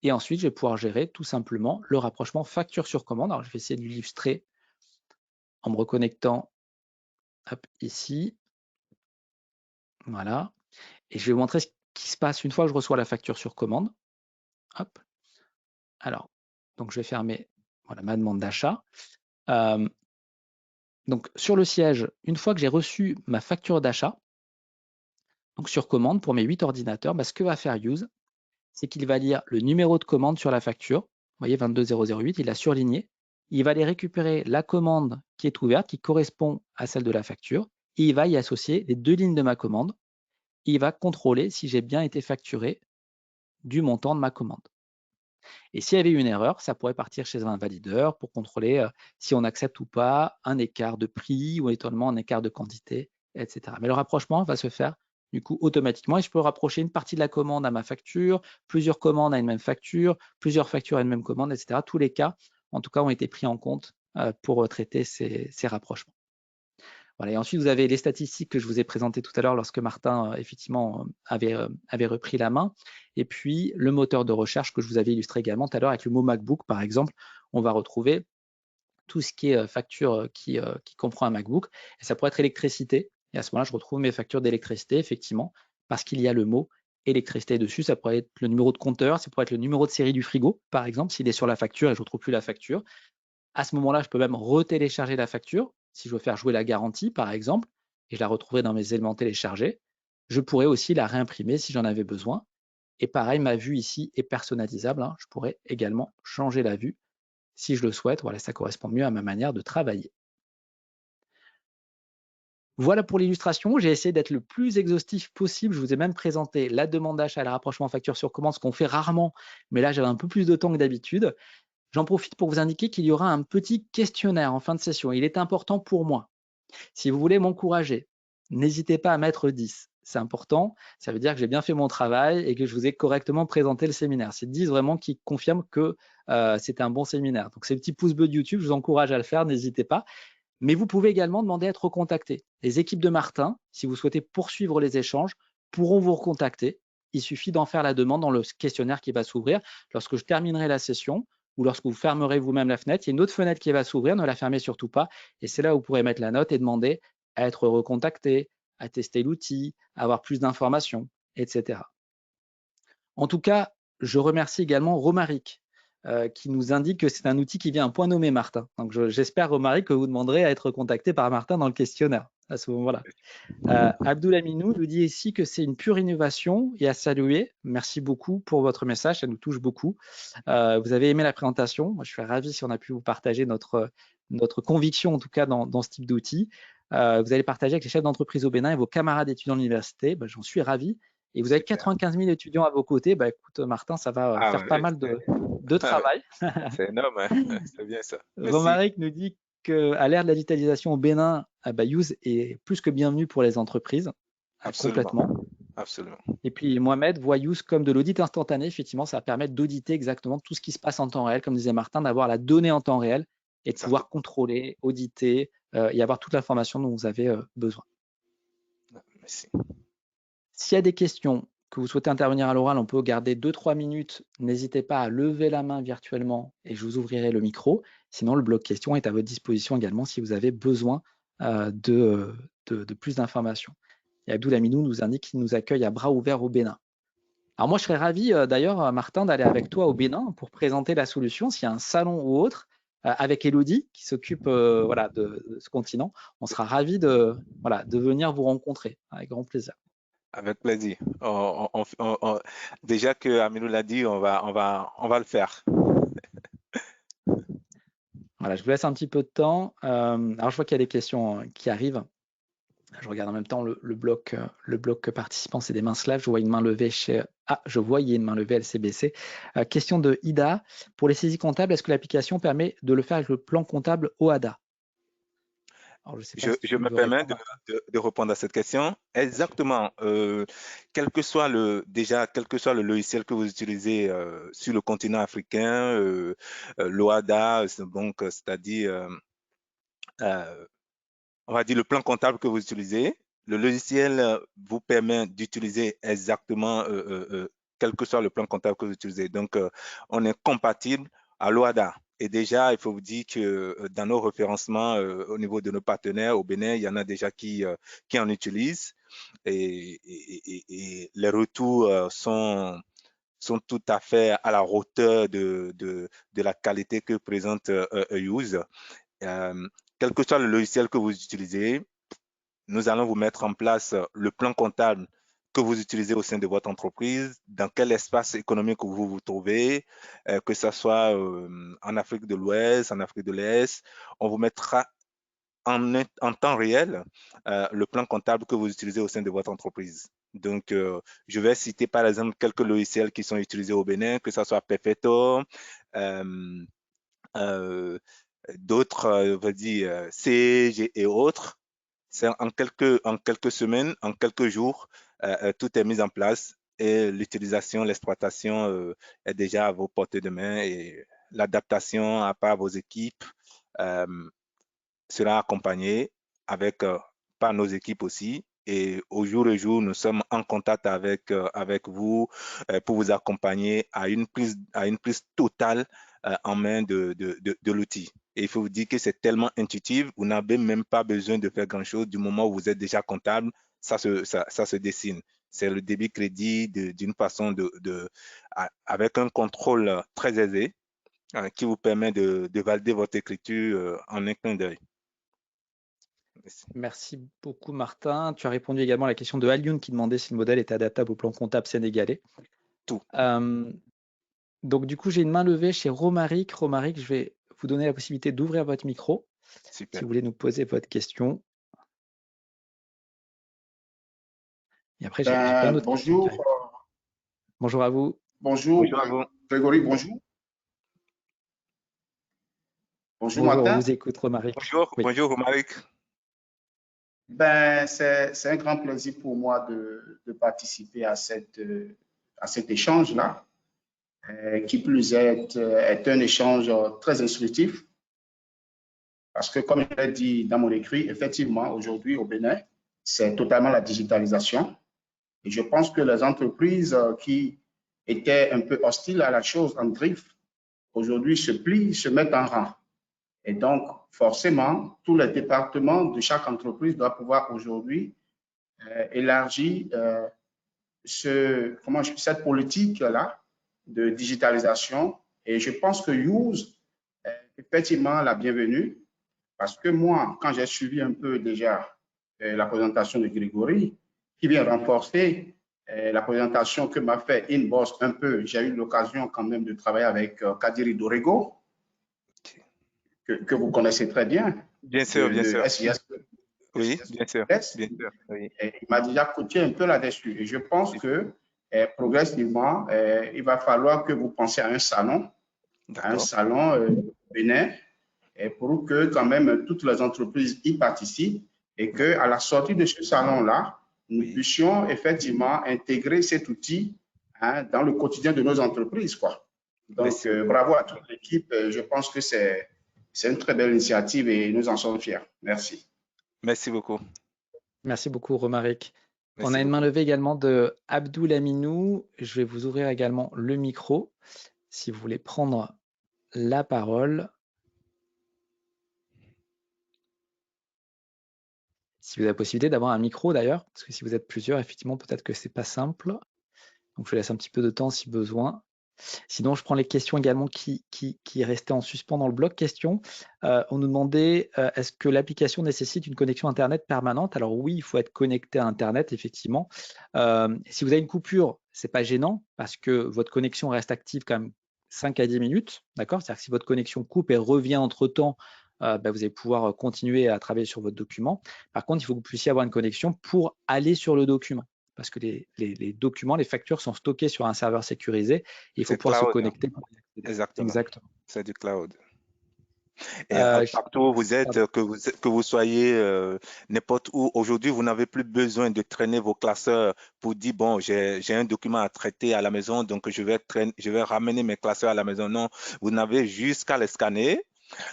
Et ensuite, je vais pouvoir gérer tout simplement le rapprochement facture sur commande. Alors, je vais essayer de l'illustrer en me reconnectant ici. Voilà. Et je vais vous montrer ce qui se passe une fois que je reçois la facture sur commande. Hop. Alors, donc je vais fermer voilà, ma demande d'achat. Donc, sur le siège, une fois que j'ai reçu ma facture d'achat, donc sur commande pour mes 8 ordinateurs, bah, ce que va faire Use, c'est qu'il va lire le numéro de commande sur la facture. Vous voyez, 22008, il l'a surligné. Il va aller récupérer la commande qui est ouverte, qui correspond à celle de la facture, et il va y associer les 2 lignes de ma commande. Et il va contrôler si j'ai bien été facturé du montant de ma commande. Et s'il y avait une erreur, ça pourrait partir chez un valideur pour contrôler si on accepte ou pas un écart de prix ou éventuellement un écart de quantité, etc. Mais le rapprochement va se faire du coup automatiquement et je peux rapprocher une partie de la commande à ma facture, plusieurs commandes à une même facture, plusieurs factures à une même commande, etc. Tous les cas, en tout cas, ont été pris en compte pour traiter ces rapprochements. Voilà, et ensuite, vous avez les statistiques que je vous ai présentées tout à l'heure lorsque Martin, effectivement, avait repris la main. Et puis, le moteur de recherche que je vous avais illustré également tout à l'heure avec le mot MacBook, par exemple, on va retrouver tout ce qui est facture qui comprend un MacBook. Et ça pourrait être électricité. Et à ce moment-là, je retrouve mes factures d'électricité, effectivement, parce qu'il y a le mot électricité dessus. Ça pourrait être le numéro de compteur, ça pourrait être le numéro de série du frigo, par exemple, s'il est sur la facture et je ne retrouve plus la facture. À ce moment-là, je peux même retélécharger la facture, si je veux faire jouer la garantie, par exemple, et je la retrouverai dans mes éléments téléchargés. Je pourrais aussi la réimprimer si j'en avais besoin. Et pareil, ma vue ici est personnalisable, hein. Je pourrais également changer la vue si je le souhaite. Voilà, ça correspond mieux à ma manière de travailler. Voilà pour l'illustration. J'ai essayé d'être le plus exhaustif possible. Je vous ai même présenté la demande d'achat et le rapprochement facture sur commande, ce qu'on fait rarement, mais là, j'avais un peu plus de temps que d'habitude. J'en profite pour vous indiquer qu'il y aura un petit questionnaire en fin de session. Il est important pour moi. Si vous voulez m'encourager, n'hésitez pas à mettre 10. C'est important, ça veut dire que j'ai bien fait mon travail et que je vous ai correctement présenté le séminaire. C'est 10 vraiment qui confirme que c'était un bon séminaire. Donc ces petits pouces bleus de YouTube, je vous encourage à le faire, n'hésitez pas. Mais vous pouvez également demander à être recontacté. Les équipes de Martin, si vous souhaitez poursuivre les échanges, pourront vous recontacter. Il suffit d'en faire la demande dans le questionnaire qui va s'ouvrir. Lorsque je terminerai la session ou lorsque vous fermerez vous-même la fenêtre, il y a une autre fenêtre qui va s'ouvrir, ne la fermez surtout pas. Et c'est là où vous pourrez mettre la note et demander à être recontacté, à tester l'outil, à avoir plus d'informations, etc. En tout cas, je remercie également Romaric qui nous indique que c'est un outil qui vient à un point nommé Martin. Donc j'espère, Romaric, que vous demanderez à être contacté par Martin dans le questionnaire à ce moment-là. Abdoulaminou nous dit ici que c'est une pure innovation et à saluer. Merci beaucoup pour votre message, ça nous touche beaucoup. Vous avez aimé la présentation. Moi, je suis ravi si on a pu vous partager notre conviction, en tout cas, dans ce type d'outil. Vous allez partager avec les chefs d'entreprise au Bénin et vos camarades étudiants de l'université. J'en suis ravi. Et vous avez 95 000 étudiants à vos côtés. Écoute, Martin, ça va faire pas mal de travail. C'est énorme, hein. C'est bien ça. Merci. Romaric nous dit qu'à l'ère de la digitalisation au Bénin, Use est plus que bienvenu pour les entreprises. Absolument. Complètement. Absolument. Et puis Mohamed voit Use comme de l'audit instantané. Effectivement, ça va permettre d'auditer exactement tout ce qui se passe en temps réel, comme disait Martin, d'avoir la donnée en temps réel et de pouvoir contrôler, auditer et avoir toute l'information dont vous avez besoin. Merci. S'il y a des questions que vous souhaitez intervenir à l'oral, on peut garder 2-3 minutes. N'hésitez pas à lever la main virtuellement et je vous ouvrirai le micro. Sinon, le bloc questions est à votre disposition également si vous avez besoin de plus d'informations. Et Abdoul Aminou nous indique qu'il nous accueille à bras ouverts au Bénin. Alors moi, je serais ravi d'ailleurs, Martin, d'aller avec toi au Bénin pour présenter la solution. S'il y a un salon ou autre, avec Elodie qui s'occupe de ce continent, on sera ravi de venir vous rencontrer avec grand plaisir. Avec plaisir. Déjà que Aminou l'a dit, on va le faire. Voilà, je vous laisse un petit peu de temps. Alors, je vois qu'il y a des questions qui arrivent. Je regarde en même temps le bloc participant, c'est des mains slaves. Je vois une main levée chez... Ah, je voyais une main levée LCBC. Question de Ida. Pour les saisies comptables, est-ce que l'application permet de le faire avec le plan comptable OADA? Alors, je sais pas si Je tu me veux permets répondre. de répondre à cette question. Exactement. Quel que soit le logiciel que vous utilisez sur le continent africain, l'OADA, donc c'est-à-dire on va dire le plan comptable que vous utilisez, le logiciel vous permet d'utiliser exactement quel que soit le plan comptable que vous utilisez. Donc, on est compatible à l'OADA. Et déjà, il faut vous dire que dans nos référencements au niveau de nos partenaires au Bénin, il y en a déjà qui en utilisent et les retours sont tout à fait à la hauteur de la qualité que présente Use. Quel que soit le logiciel que vous utilisez, nous allons vous mettre en place le plan comptable que vous utilisez au sein de votre entreprise, dans quel espace économique vous vous trouvez, que ce soit en Afrique de l'Ouest, en Afrique de l'Est. On vous mettra en temps réel le plan comptable que vous utilisez au sein de votre entreprise. Donc, je vais citer par exemple quelques logiciels qui sont utilisés au Bénin, que ce soit Perfecto, euh, euh, d'autres, on va dire, CG et autres. C'est en quelques semaines, en quelques jours, tout est mis en place et l'utilisation, l'exploitation est déjà à vos portées de main et l'adaptation à part vos équipes euh, sera accompagné avec, par nos équipes aussi. Et au jour le jour, nous sommes en contact avec vous pour vous accompagner à une prise totale en main de l'outil. Et il faut vous dire que c'est tellement intuitif, vous n'avez même pas besoin de faire grand-chose du moment où vous êtes déjà comptable, ça se dessine. C'est le débit crédit d'une façon avec un contrôle très aisé qui vous permet de valider votre écriture en un clin d'œil. Merci beaucoup, Martin. Tu as répondu également à la question de Alioun qui demandait si le modèle était adaptable au plan comptable sénégalais. Tout. Donc, du coup, j'ai une main levée chez Romaric. Romaric, je vais vous donner la possibilité d'ouvrir votre micro Super. si vous voulez nous poser votre question. Et après, j'ai plein d'autres questions. Bonjour. Bonjour à vous. Bonjour, Bonjour à vous. Grégory, bonjour. Bonjour, Bonjour, on Martin. vous écoute, Romaric. Bonjour, Oui. bonjour Romaric. C'est un grand plaisir pour moi de participer à cet échange-là, qui plus est un échange très instructif, parce que comme je l'ai dit dans mon écrit, effectivement, aujourd'hui au Bénin, c'est totalement la digitalisation. Et je pense que les entreprises qui étaient un peu hostiles à la chose en griffe, aujourd'hui se plient, se mettent en rang. Et donc, forcément, tous les départements de chaque entreprise doivent pouvoir aujourd'hui élargir cette politique-là de digitalisation. Et je pense que Use est effectivement la bienvenue parce que moi, quand j'ai suivi un peu déjà la présentation de Grégory, qui vient renforcer la présentation que m'a fait Inbox un peu, j'ai eu l'occasion quand même de travailler avec Kadiri Dorego, que vous connaissez très bien, Bien sûr, bien sûr. SIS. Oui, bien sûr, bien sûr. Oui. Il m'a déjà coaché un peu là-dessus. Et je pense que progressivement, il va falloir que vous pensiez à un salon Bénin, pour que quand même toutes les entreprises y participent et qu'à la sortie de ce salon-là, nous puissions effectivement intégrer cet outil dans le quotidien de nos entreprises, quoi. Donc, bravo à toute l'équipe. Je pense que c'est une très belle initiative et nous en sommes fiers. Merci. Merci beaucoup. Merci beaucoup, Romaric. Merci On a une beaucoup. main levée également de Abdoul Aminou. Je vais vous ouvrir également le micro si vous voulez prendre la parole. Si vous avez la possibilité d'avoir un micro d'ailleurs, parce que si vous êtes plusieurs, effectivement, peut-être que c'est pas simple. Donc, je laisse un petit peu de temps si besoin. Sinon, je prends les questions également qui restaient en suspens dans le bloc questions. On nous demandait, est-ce que l'application nécessite une connexion Internet permanente? Alors oui, il faut être connecté à Internet, effectivement. Si vous avez une coupure, c'est pas gênant parce que votre connexion reste active quand même 5 à 10 minutes. D'accord? C'est-à-dire que si votre connexion coupe et revient entre-temps, vous allez pouvoir continuer à travailler sur votre document. Par contre, il faut que vous puissiez avoir une connexion pour aller sur le document. Parce que les documents, les factures sont stockées sur un serveur sécurisé. Il faut pouvoir se connecter pour y accéder. Exactement. Exactement. C'est du cloud. Et partout où vous êtes, que vous soyez n'importe où, aujourd'hui, vous n'avez plus besoin de traîner vos classeurs pour dire, bon, j'ai un document à traiter à la maison, donc je vais ramener mes classeurs à la maison. Non, vous n'avez juste qu'à les scanner,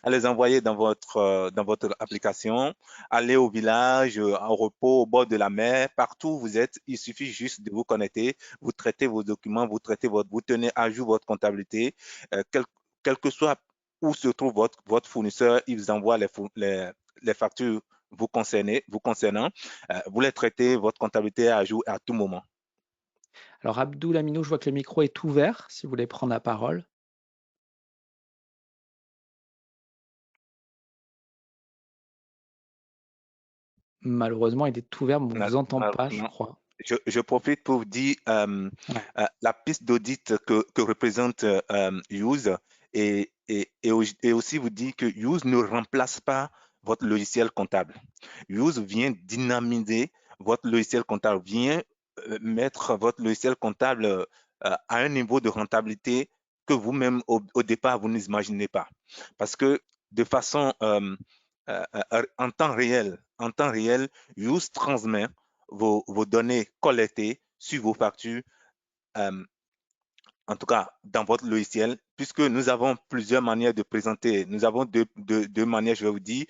à les envoyer dans votre application, aller au village, en repos, au bord de la mer, partout où vous êtes, il suffit juste de vous connecter, vous traitez vos documents, vous tenez à jour votre comptabilité, quel que soit où se trouve votre fournisseur, il vous envoie les factures vous concernant, vous les traitez, votre comptabilité est à jour à tout moment. Alors Abdoul Aminou, je vois que le micro est ouvert, si vous voulez prendre la parole. Malheureusement, il est ouvert, mais on ne vous entend pas, je crois. je profite pour vous dire la piste d'audit que représente Use et aussi vous dire que Use ne remplace pas votre logiciel comptable. Use vient dynamiser votre logiciel comptable, vient mettre votre logiciel comptable à un niveau de rentabilité que vous-même au départ vous n'imaginez pas. Parce que de façon en temps réel, Use transmet vos données collectées sur vos factures, en tout cas dans votre logiciel, puisque nous avons plusieurs manières de présenter. Nous avons deux manières, je vais vous dire.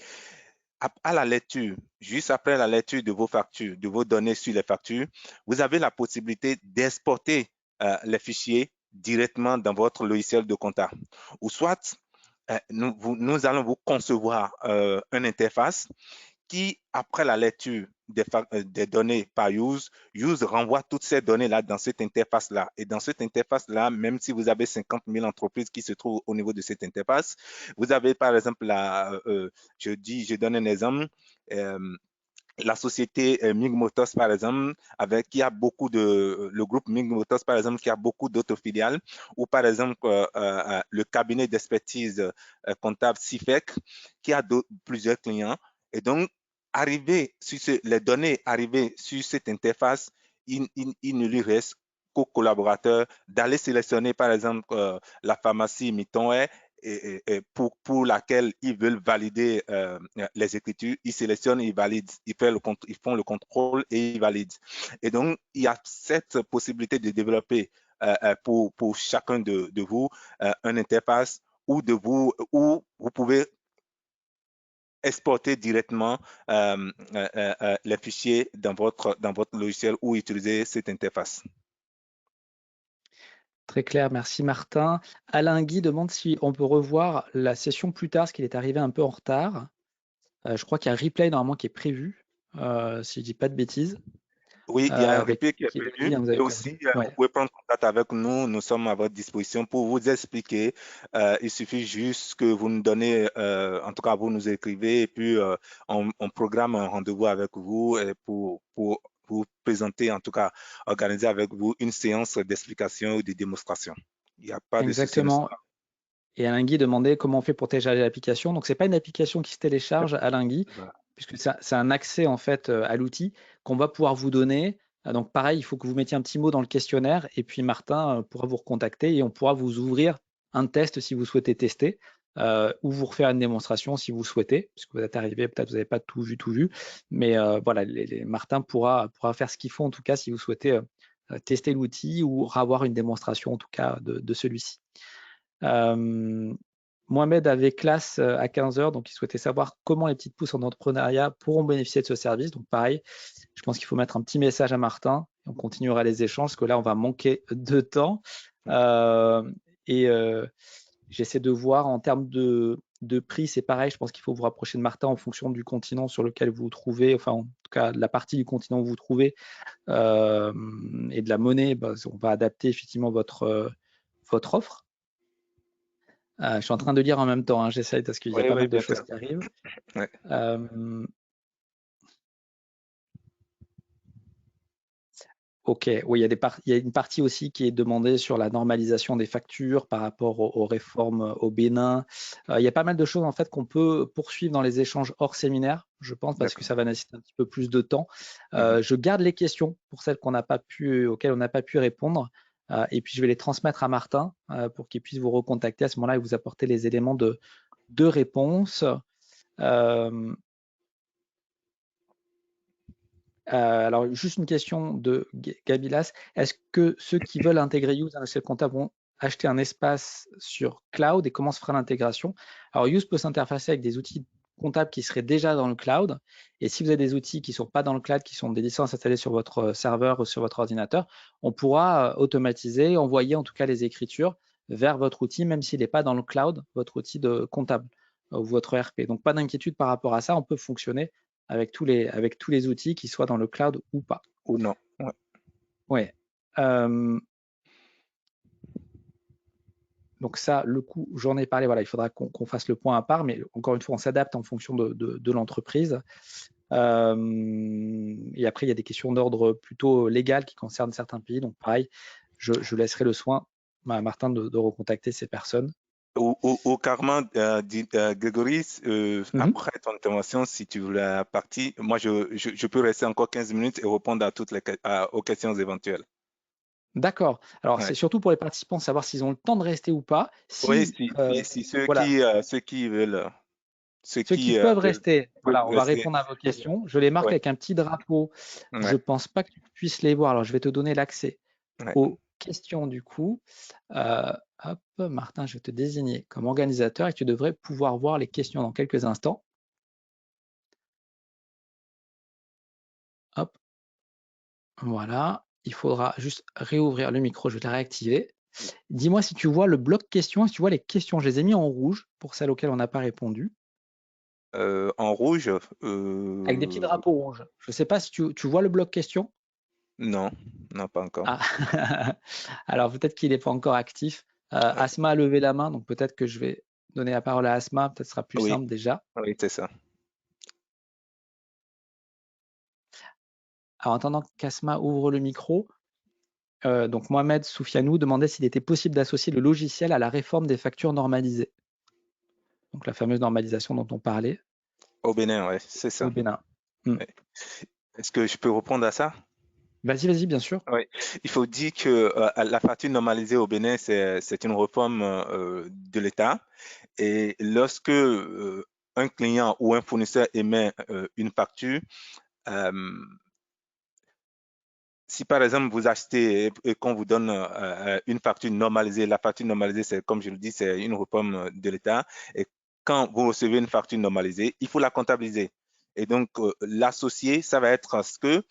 À la lecture, juste après la lecture de vos factures, de vos données sur les factures, vous avez la possibilité d'exporter les fichiers directement dans votre logiciel de compta. Ou soit, nous allons vous concevoir une interface qui, après la lecture des données par Use renvoie toutes ces données-là dans cette interface-là. Et dans cette interface-là, même si vous avez 50 000 entreprises qui se trouvent au niveau de cette interface, vous avez par exemple, je donne un exemple, la société MiG Motors, par exemple, le groupe MiG Motors, par exemple, qui a beaucoup d'autres filiales, ou par exemple, le cabinet d'expertise comptable CIFEC, qui a plusieurs clients. Et donc, les données arrivées sur cette interface, il ne lui reste qu'aux collaborateurs d'aller sélectionner, par exemple, la pharmacie Mitton pour laquelle ils veulent valider les écritures. Ils sélectionnent, ils valident, ils font le contrôle et ils valident. Et donc, il y a cette possibilité de développer pour chacun de vous une interface où vous pouvez exporter directement les fichiers dans votre logiciel ou utiliser cette interface. Très clair, merci Martin. Alain Guy demande si on peut revoir la session plus tard, parce qu'il est arrivé un peu en retard. Je crois qu'il y a un replay normalement qui est prévu, si je dis pas de bêtises. Oui, il y a un replay qui est prévu. Et aussi, ouais. vous pouvez prendre contact avec nous. Nous sommes à votre disposition pour vous expliquer. Il suffit juste que vous nous donnez, en tout cas, vous nous écrivez et puis on programme un rendez-vous avec vous pour vous présenter, en tout cas, organiser avec vous une séance d'explication ou de démonstration. Il n'y a pas de souci. Exactement. Et Alain Guy demandait comment on fait pour télécharger l'application. Donc, ce n'est pas une application qui se télécharge, Alain Guy, puisque c'est un accès en fait à l'outil qu'on va pouvoir vous donner. Donc, pareil, il faut que vous mettiez un petit mot dans le questionnaire et puis Martin pourra vous recontacter et on pourra vous ouvrir un test si vous souhaitez tester ou vous refaire une démonstration si vous souhaitez, puisque vous êtes arrivé, peut-être vous n'avez pas tout vu. Mais voilà, Martin pourra faire ce qu'il faut en tout cas si vous souhaitez tester l'outil ou avoir une démonstration en tout cas de celui-ci. Mohamed avait classe à 15 h, donc il souhaitait savoir comment les petites pousses en entrepreneuriat pourront bénéficier de ce service. Donc pareil, je pense qu'il faut mettre un petit message à Martin. On continuera les échanges, parce que là, on va manquer de temps. J'essaie de voir en termes de prix, c'est pareil. Je pense qu'il faut vous rapprocher de Martin en fonction du continent sur lequel vous vous trouvez, enfin en tout cas de la partie du continent où vous vous trouvez et de la monnaie. On va adapter effectivement votre offre. Je suis en train de lire en même temps, hein, j'essaye parce qu'il y a pas mal de choses qui arrivent. Ouais. Ok, oui, il y a une partie aussi qui est demandée sur la normalisation des factures par rapport aux réformes au Bénin. Il y a pas mal de choses en fait qu'on peut poursuivre dans les échanges hors séminaire, je pense, parce que ça va nécessiter un petit peu plus de temps. Je garde les questions pour celles auxquelles on n'a pas pu répondre. Et puis je vais les transmettre à Martin pour qu'il puisse vous recontacter à ce moment-là et vous apporter les éléments de réponse. Alors, juste une question de Gabilas. Est-ce que ceux qui veulent intégrer Use à un logiciel comptable vont acheter un espace sur cloud et comment se fera l'intégration? Alors, Use peut s'interfacer avec des outils comptables qui seraient déjà dans le cloud. Et si vous avez des outils qui ne sont pas dans le cloud, qui sont des licences installées sur votre serveur ou sur votre ordinateur, on pourra automatiser, envoyer en tout cas les écritures vers votre outil, même s'il n'est pas dans le cloud, votre outil de comptable ou votre ERP. Donc, pas d'inquiétude par rapport à ça. On peut fonctionner avec tous les outils, qu'ils soient dans le cloud ou pas. Ou non. Ouais. Donc ça, le coût, j'en ai parlé, voilà, il faudra qu'on fasse le point à part, mais encore une fois, on s'adapte en fonction de l'entreprise. Et après, il y a des questions d'ordre plutôt légal qui concernent certains pays. Donc, pareil, je laisserai le soin à Martin de recontacter ces personnes. Ou carrément, Grégory, après ton intervention, si tu veux la partie, moi, je peux rester encore 15 minutes et répondre à aux questions éventuelles. D'accord. Alors, Ouais. c'est surtout pour les participants, savoir s'ils ont le temps de rester ou pas. Oui, si Voilà. ceux qui veulent, Ceux qui peuvent rester, voilà, on va rester. répondre à vos questions. Je les marque Ouais, avec un petit drapeau. Je ouais, ne pense pas que tu puisses les voir. Alors, je vais te donner l'accès ouais. aux questions du coup. Hop, Martin, je vais te désigner comme organisateur et tu devrais pouvoir voir les questions dans quelques instants. Hop, voilà. Il faudra juste réouvrir le micro, je vais te réactiver. Dis-moi si tu vois le bloc questions, si tu vois les questions, je les ai mis en rouge pour celles auxquelles on n'a pas répondu. En rouge, Avec des petits drapeaux rouges. Je ne sais pas si tu vois le bloc questions. non, non, pas encore. Ah. Alors peut-être qu'il n'est pas encore actif. Asma a levé la main, donc peut-être que je vais donner la parole à Asma, peut-être ce sera plus Oui, simple déjà. oui, c'est ça. Alors en attendant qu'Asma ouvre le micro, donc Mohamed Soufianou demandait s'il était possible d'associer le logiciel à la réforme des factures normalisées. Donc la fameuse normalisation dont on parlait Au Bénin, oui, c'est au ça. Bénin. Ouais. Est-ce que je peux répondre à ça? Vas-y, bien sûr. Oui, il faut dire que la facture normalisée au Bénin, c'est une réforme de l'État. Et lorsque un client ou un fournisseur émet une facture, euh, si par exemple vous achetez et qu'on vous donne une facture normalisée, la facture normalisée, c'est comme je le dis, c'est une réforme de l'État. Et quand vous recevez une facture normalisée, il faut la comptabiliser. Et donc, l'associer, ça va être ce que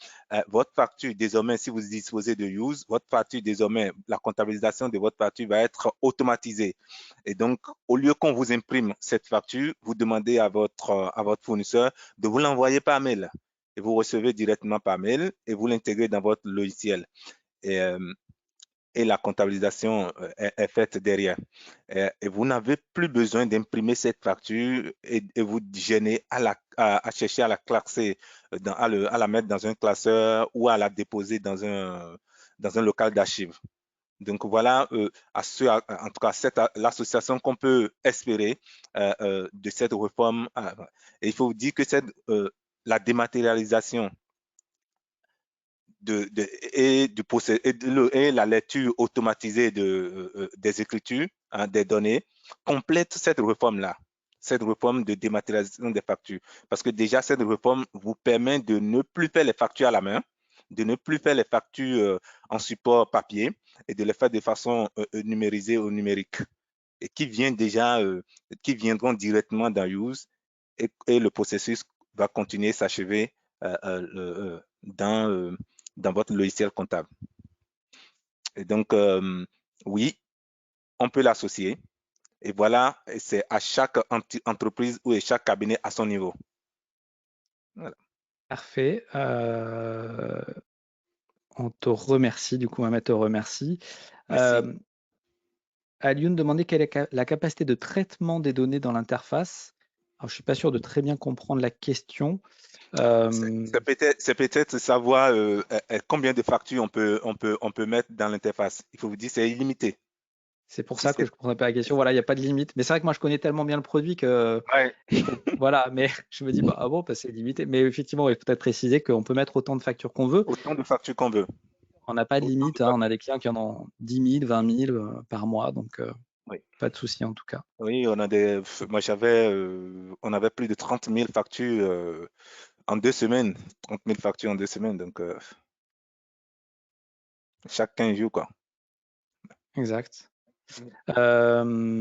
votre facture, désormais, si vous disposez de Use, votre facture, désormais, la comptabilisation de votre facture va être automatisée. Et donc, au lieu qu'on vous imprime cette facture, vous demandez à votre fournisseur de vous l'envoyer par mail. Et vous recevez directement par mail et vous l'intégrez dans votre logiciel. Et la comptabilisation est faite derrière. Et vous n'avez plus besoin d'imprimer cette facture et vous gêner à chercher à la classer, à la mettre dans un classeur ou à la déposer dans un local d'archives. Donc voilà, en tout cas, l'association qu'on peut espérer de cette réforme. Et il faut vous dire que la dématérialisation et la lecture automatisée des écritures, des données, complète cette réforme-là, cette réforme de dématérialisation des factures. Parce que déjà, cette réforme vous permet de ne plus faire les factures à la main, de ne plus faire les factures en support papier et de les faire de façon numérisée ou numérique. Et qui viendront directement dans Use et le processus va continuer s'achever dans votre logiciel comptable. Et donc, oui, on peut l'associer. Et voilà, c'est à chaque entreprise ou à chaque cabinet à son niveau. Voilà. Parfait. On te remercie, du coup, Mohamed te remercie. Alioune demandait quelle est la capacité de traitement des données dans l'interface. Alors, je ne suis pas sûr de très bien comprendre la question. C'est peut-être savoir combien de factures on peut mettre dans l'interface. Il faut vous dire, c'est illimité. C'est pour ça que je ne comprenais pas la question. Voilà, il n'y a pas de limite. Mais c'est vrai que moi, je connais tellement bien le produit que ouais. voilà, mais je me dis, bah, ah bon, bah, c'est limité. Mais effectivement, il faut peut-être préciser qu'on peut mettre autant de factures qu'on veut. Autant de factures qu'on veut. On n'a pas de limite. On a des clients qui en ont 10 000, 20 000 par mois. Donc, oui. Pas de souci en tout cas. Oui, on avait plus de 30 000 factures en 2 semaines. 30 000 factures en 2 semaines. Donc, chaque 15 jours, quoi. Exact.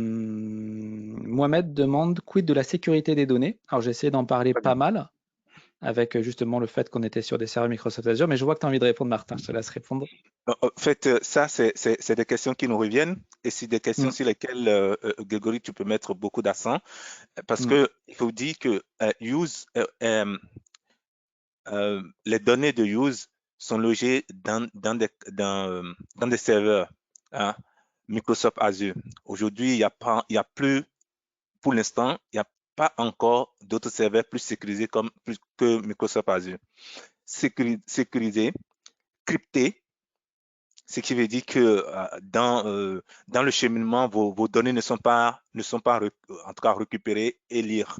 Mohamed demande quid de la sécurité des données. Alors j'ai essayé d'en parler pas mal avec justement le fait qu'on était sur des serveurs Microsoft Azure, mais je vois que tu as envie de répondre, Martin, je te laisse répondre. En fait, ça, c'est des questions qui nous reviennent et c'est des questions sur lesquelles, Grégory, tu peux mettre beaucoup d'accent parce que il faut dire que les données de Use sont logées dans des serveurs Microsoft Azure. Aujourd'hui, il y a plus, pour l'instant, il n'y a pas encore d'autres serveurs plus sécurisés que Microsoft Azure. Sécurisé, crypté, ce qui veut dire que dans le cheminement, vos données ne sont pas en tout cas récupérées et lire.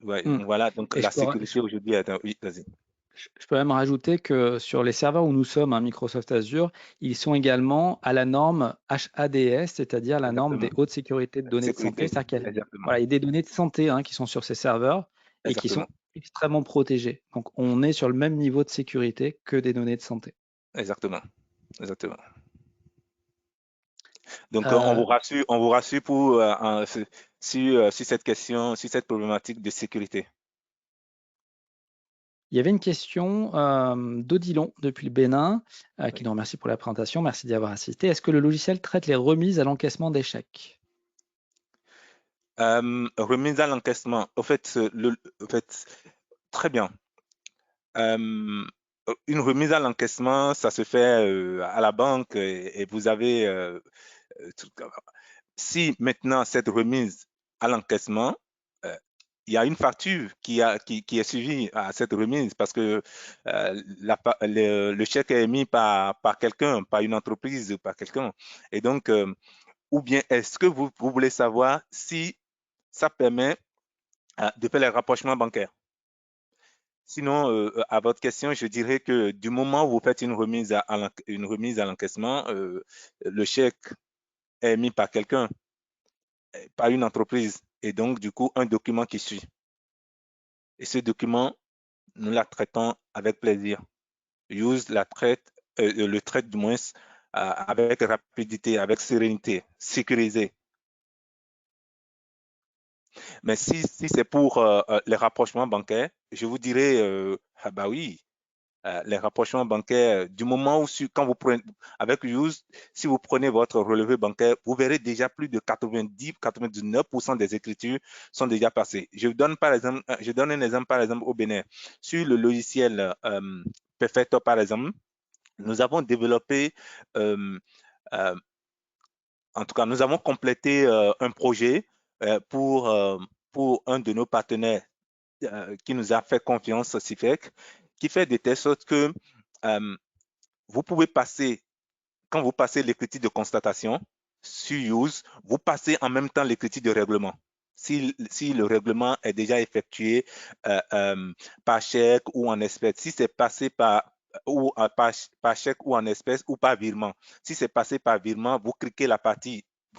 Ouais, voilà, donc Et la sécurité aujourd'hui est oui, vas-y. Je peux même rajouter que sur les serveurs où nous sommes, Microsoft Azure, ils sont également à la norme HADS, c'est-à-dire la norme des hautes sécurités de données de santé. Sécurité, C'est-à-dire qu'il y a, exactement. voilà, il y a des données de santé qui sont sur ces serveurs et qui sont extrêmement protégées. Donc, on est sur le même niveau de sécurité que des données de santé. Exactement. Exactement. Donc, on vous rassure pour, sur cette question, sur cette problématique de sécurité. Il y avait une question d'Odilon depuis le Bénin qui nous remercie pour la présentation. Merci d'y avoir assisté. Est-ce que le logiciel traite les remises à l'encaissement d'échecs? Remise à l'encaissement. Au fait, très bien. Une remise à l'encaissement, ça se fait à la banque et vous avez si maintenant cette remise à l'encaissement, il y a une facture qui est suivie à cette remise parce que le chèque est émis par quelqu'un, par une entreprise, par quelqu'un. Et donc, ou bien est-ce que vous voulez savoir si ça permet de faire les rapprochements bancaires? Sinon, à votre question, je dirais que du moment où vous faites une remise à l'encaissement, le chèque est émis par quelqu'un, par une entreprise, et donc du coup un document qui suit. Et ce document, nous la traitons avec plaisir. Use le traite du moins avec rapidité, avec sérénité, sécurisé. Mais si c'est pour les rapprochements bancaires, je vous dirais, ah bah oui, les rapprochements bancaires, du moment où quand vous prenez, avec Use, si vous prenez votre relevé bancaire, vous verrez déjà plus de 90-99% des écritures sont déjà passées. Je donne un exemple par exemple au Bénin. Sur le logiciel Perfecto par exemple, nous avons développé, en tout cas, nous avons complété un projet pour un de nos partenaires qui nous a fait confiance, CIFEC, qui fait de telle sorte que vous pouvez passer, quand vous passez l'écriture de constatation sur Use, vous passez en même temps l'écriture de règlement. Si le règlement est déjà effectué par chèque ou en espèces, si c'est passé par chèque ou en espèces ou par virement. Si c'est passé par virement, vous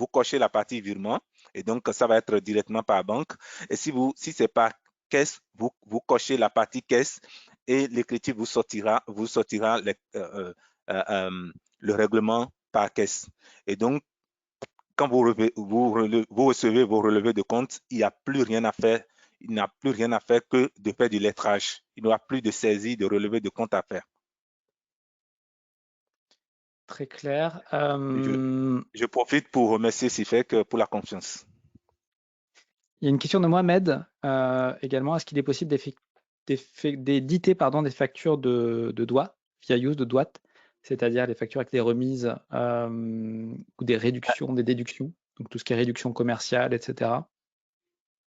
cochez la partie virement et donc ça va être directement par banque. Et si c'est par caisse, vous cochez la partie caisse et l'écriture vous sortira le règlement par caisse. Et donc, quand vous recevez vos relevés de compte, il n'y a plus rien à faire. Il n'a plus rien à faire que de faire du lettrage. Il n'y aura plus de saisie de relevés de compte à faire. Très clair. Je profite pour remercier CIFEC pour la confiance. Il y a une question de Mohamed également. Est-ce qu'il est possible d'éditer des factures de doigts via Use de doigts, c'est-à-dire les factures avec des remises ou des réductions, des déductions, donc tout ce qui est réduction commerciale, etc.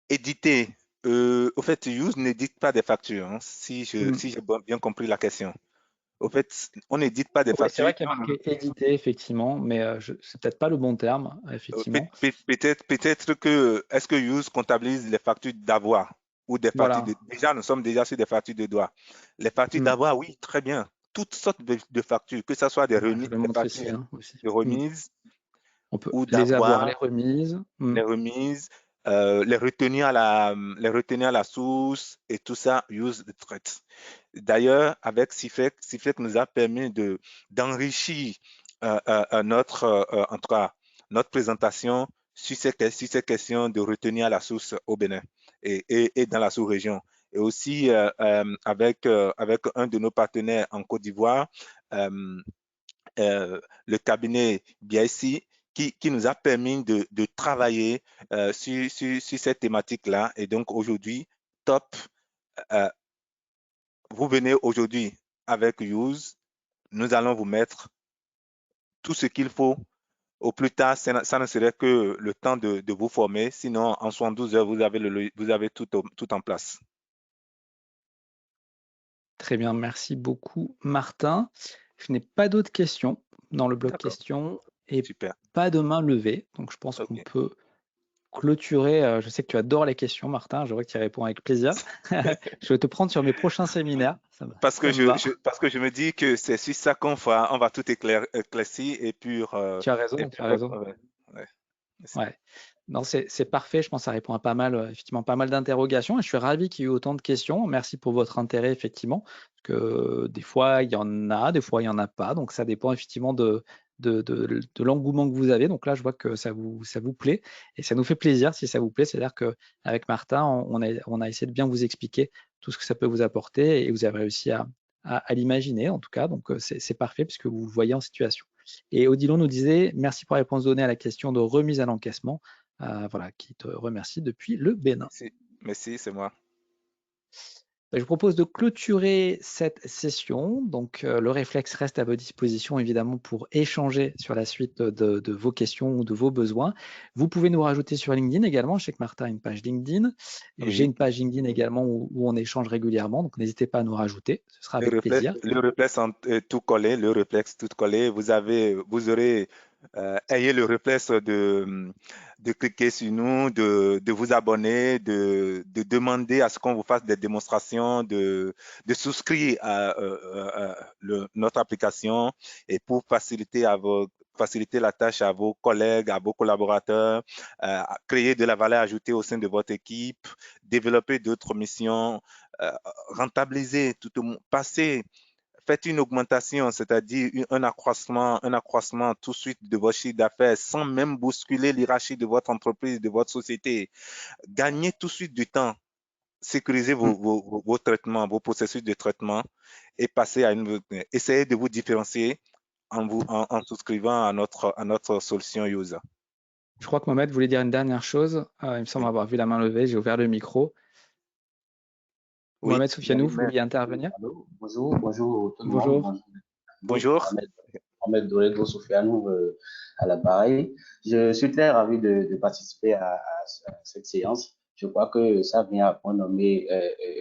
Éditer. Au fait, Use n'édite pas des factures, hein, si j'ai bien compris la question. Au fait, on n'édite pas des factures. C'est vrai qu'il y a marqué éditer, effectivement, mais c'est peut-être pas le bon terme, effectivement. Peut-être que, est-ce que Use comptabilise les factures d'avoir ou des factures déjà, nous sommes déjà sur des factures de droit. Les factures d'avoir, oui, très bien. Toutes sortes de factures, que ce soit des remises, des factures de remise, on peut ou les avoir, d'avoir, les remises. les remises, les retenues à la source et tout ça, Use le traite. D'ailleurs, avec CIFEC nous a permis d'enrichir en tout cas, notre présentation sur ces questions de retenir à la source au Bénin et dans la sous-région. Et aussi avec un de nos partenaires en Côte d'Ivoire, le cabinet BIC, qui nous a permis de travailler sur cette thématique-là. Et donc aujourd'hui, top. Vous venez aujourd'hui avec Use, nous allons vous mettre tout ce qu'il faut. Au plus tard, ça ne serait que le temps de vous former. Sinon, en 72 heures, vous avez tout en place. Très bien, merci beaucoup Martin. Je n'ai pas d'autres questions dans le bloc D'accord, questions et super. pas de main levée. Donc je pense qu'on OK. peut clôturer. Je sais que tu adores les questions, Martin. Je vois que tu y réponds avec plaisir. Je vais te prendre sur mes prochains séminaires. Parce que Ça me va. parce que je me dis que c'est sur ça on va tout éclaircir Tu as et raison, tu puis as raison. ouais, ouais, merci. Ouais. Non, c'est parfait. Je pense que ça répond à pas mal, effectivement, pas mal d'interrogations. Et je suis ravi qu'il y ait eu autant de questions. Merci pour votre intérêt, effectivement. Parce que des fois, il y en a, des fois, il n'y en a pas. Donc, ça dépend effectivement de l'engouement que vous avez. Donc là, je vois que ça vous plaît. Et ça nous fait plaisir si ça vous plaît. C'est-à-dire qu'avec Martin, on a essayé de bien vous expliquer tout ce que ça peut vous apporter. Et vous avez réussi à l'imaginer, en tout cas. Donc, c'est parfait puisque vous vous voyez en situation. Et Odilon nous disait merci pour la réponse donnée à la question de remise à l'encaissement. Voilà, qui te remercie depuis le Bénin. Merci, merci, c'est moi. Je vous propose de clôturer cette session. Donc, le réflexe reste à votre disposition, évidemment, pour échanger sur la suite de vos questions ou de vos besoins. Vous pouvez nous rajouter sur LinkedIn également. Je sais que Martin a une page LinkedIn. J'ai Oui, une page LinkedIn également où on échange régulièrement. Donc, n'hésitez pas à nous rajouter. Ce sera avec plaisir. tout collé, le réflexe tout collé. Vous aurez, ayez le réflexe de cliquer sur nous, de vous abonner, de demander à ce qu'on vous fasse des démonstrations, de souscrire à notre application et pour faciliter la tâche à vos collègues, à vos collaborateurs, créer de la valeur ajoutée au sein de votre équipe, développer d'autres missions, rentabiliser, passer, faites une augmentation, c'est-à-dire un accroissement tout de suite de votre chiffre d'affaires sans même bousculer l'hierarchie de votre entreprise, de votre société. Gagnez tout de suite du temps, sécurisez vos traitements, vos processus de traitement et essayez de vous différencier en souscrivant à notre solution user. Je crois que Mohamed voulait dire une dernière chose. Il me semble Oui. avoir vu la main levée. J'ai ouvert le micro. Oui. Mohamed Soufianou, vous vouliez intervenir? Allô, bonjour tout le monde. Bonjour. Bonjour. Mohamed Doredo Soufianou à l'appareil. Je suis très ravi de participer à cette séance. Je crois que ça vient à point nommé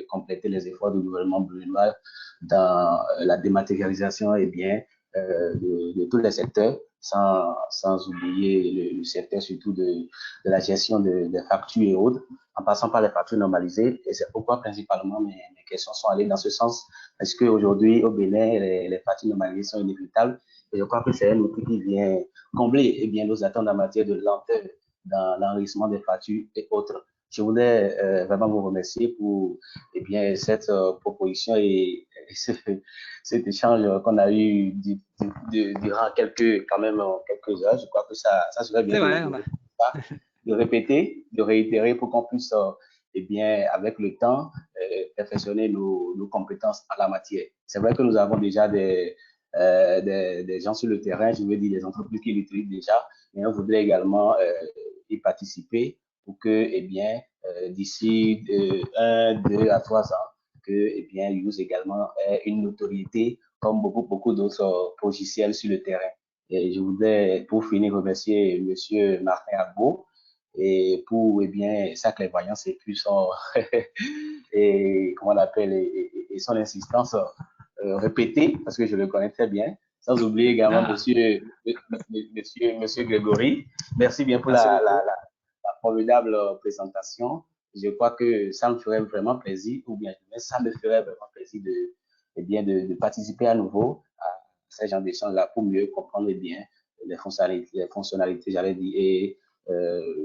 compléter les efforts du gouvernement brunois dans la dématérialisation et bien de tous les secteurs, sans oublier le secteur surtout de la gestion des factures et autres, en passant par les factures normalisées. Et c'est pourquoi principalement mes questions sont allées dans ce sens. Parce qu'aujourd'hui, au Bénin, les factures normalisées sont inévitables. Et je crois que c'est un outil qui vient combler eh bien, nos attentes en matière de lenteur dans l'enregistrement des factures et autres. Je voulais vraiment vous remercier pour eh bien, cette proposition et cet échange qu'on a eu durant quand même quelques heures. Je crois que ça serait bien C'est vrai, de répéter, de réitérer pour qu'on puisse, eh bien, avec le temps, perfectionner nos compétences en la matière. C'est vrai que nous avons déjà des gens sur le terrain, je veux dire des entreprises qui l'utilisent déjà, mais on voudrait également y participer pour que, eh bien, d'ici 1, 2 à 3 ans, que, eh bien, Use également ait une notoriété comme beaucoup d'autres logiciels sur le terrain. Et je voudrais, pour finir, remercier Monsieur Martin Agbo et pour eh bien, sa clairvoyance et puis son, et, comment on appelle, et son insistance répétée, parce que je le connais très bien. Sans oublier également monsieur Grégory. Merci bien pour merci beaucoup. la formidable présentation. Je crois que ça me ferait vraiment plaisir, ou bien ça me ferait vraiment plaisir eh bien, de participer à nouveau à ces genre d'échanges-là pour mieux comprendre bien les fonctionnalités j'allais dire, et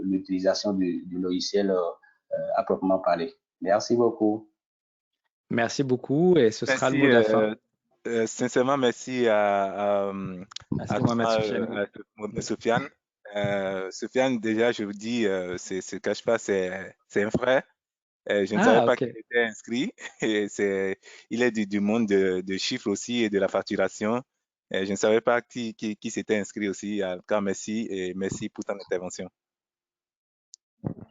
l'utilisation du logiciel à proprement parler. Merci beaucoup. Merci beaucoup et ce sera le Merci, mot de la fin. sincèrement, merci Merci à Mohamed toi, Soufianou. Sofiane. Sofiane, déjà, je vous dis, c'est cache pas, c'est un frère. Je ne savais Ah, pas ok. qu'il était inscrit. Et il est du monde de chiffres aussi et de la facturation. Et je ne savais pas qui s'était inscrit aussi. En tout cas, merci et merci pour ton intervention.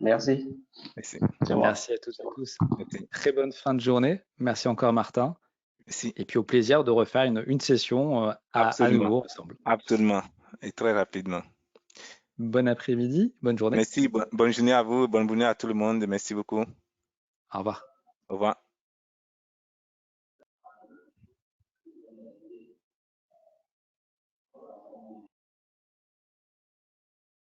Merci. Merci. Merci à toutes et tous. Merci. Très bonne fin de journée. Merci encore Martin. Merci. Et puis au plaisir de refaire une session à Absolument. nouveau ensemble. Absolument. Et très rapidement. Bon après-midi, bonne journée. Merci. Bonne journée à vous. Bonne journée à tout le monde. Merci beaucoup. Au revoir. Au revoir.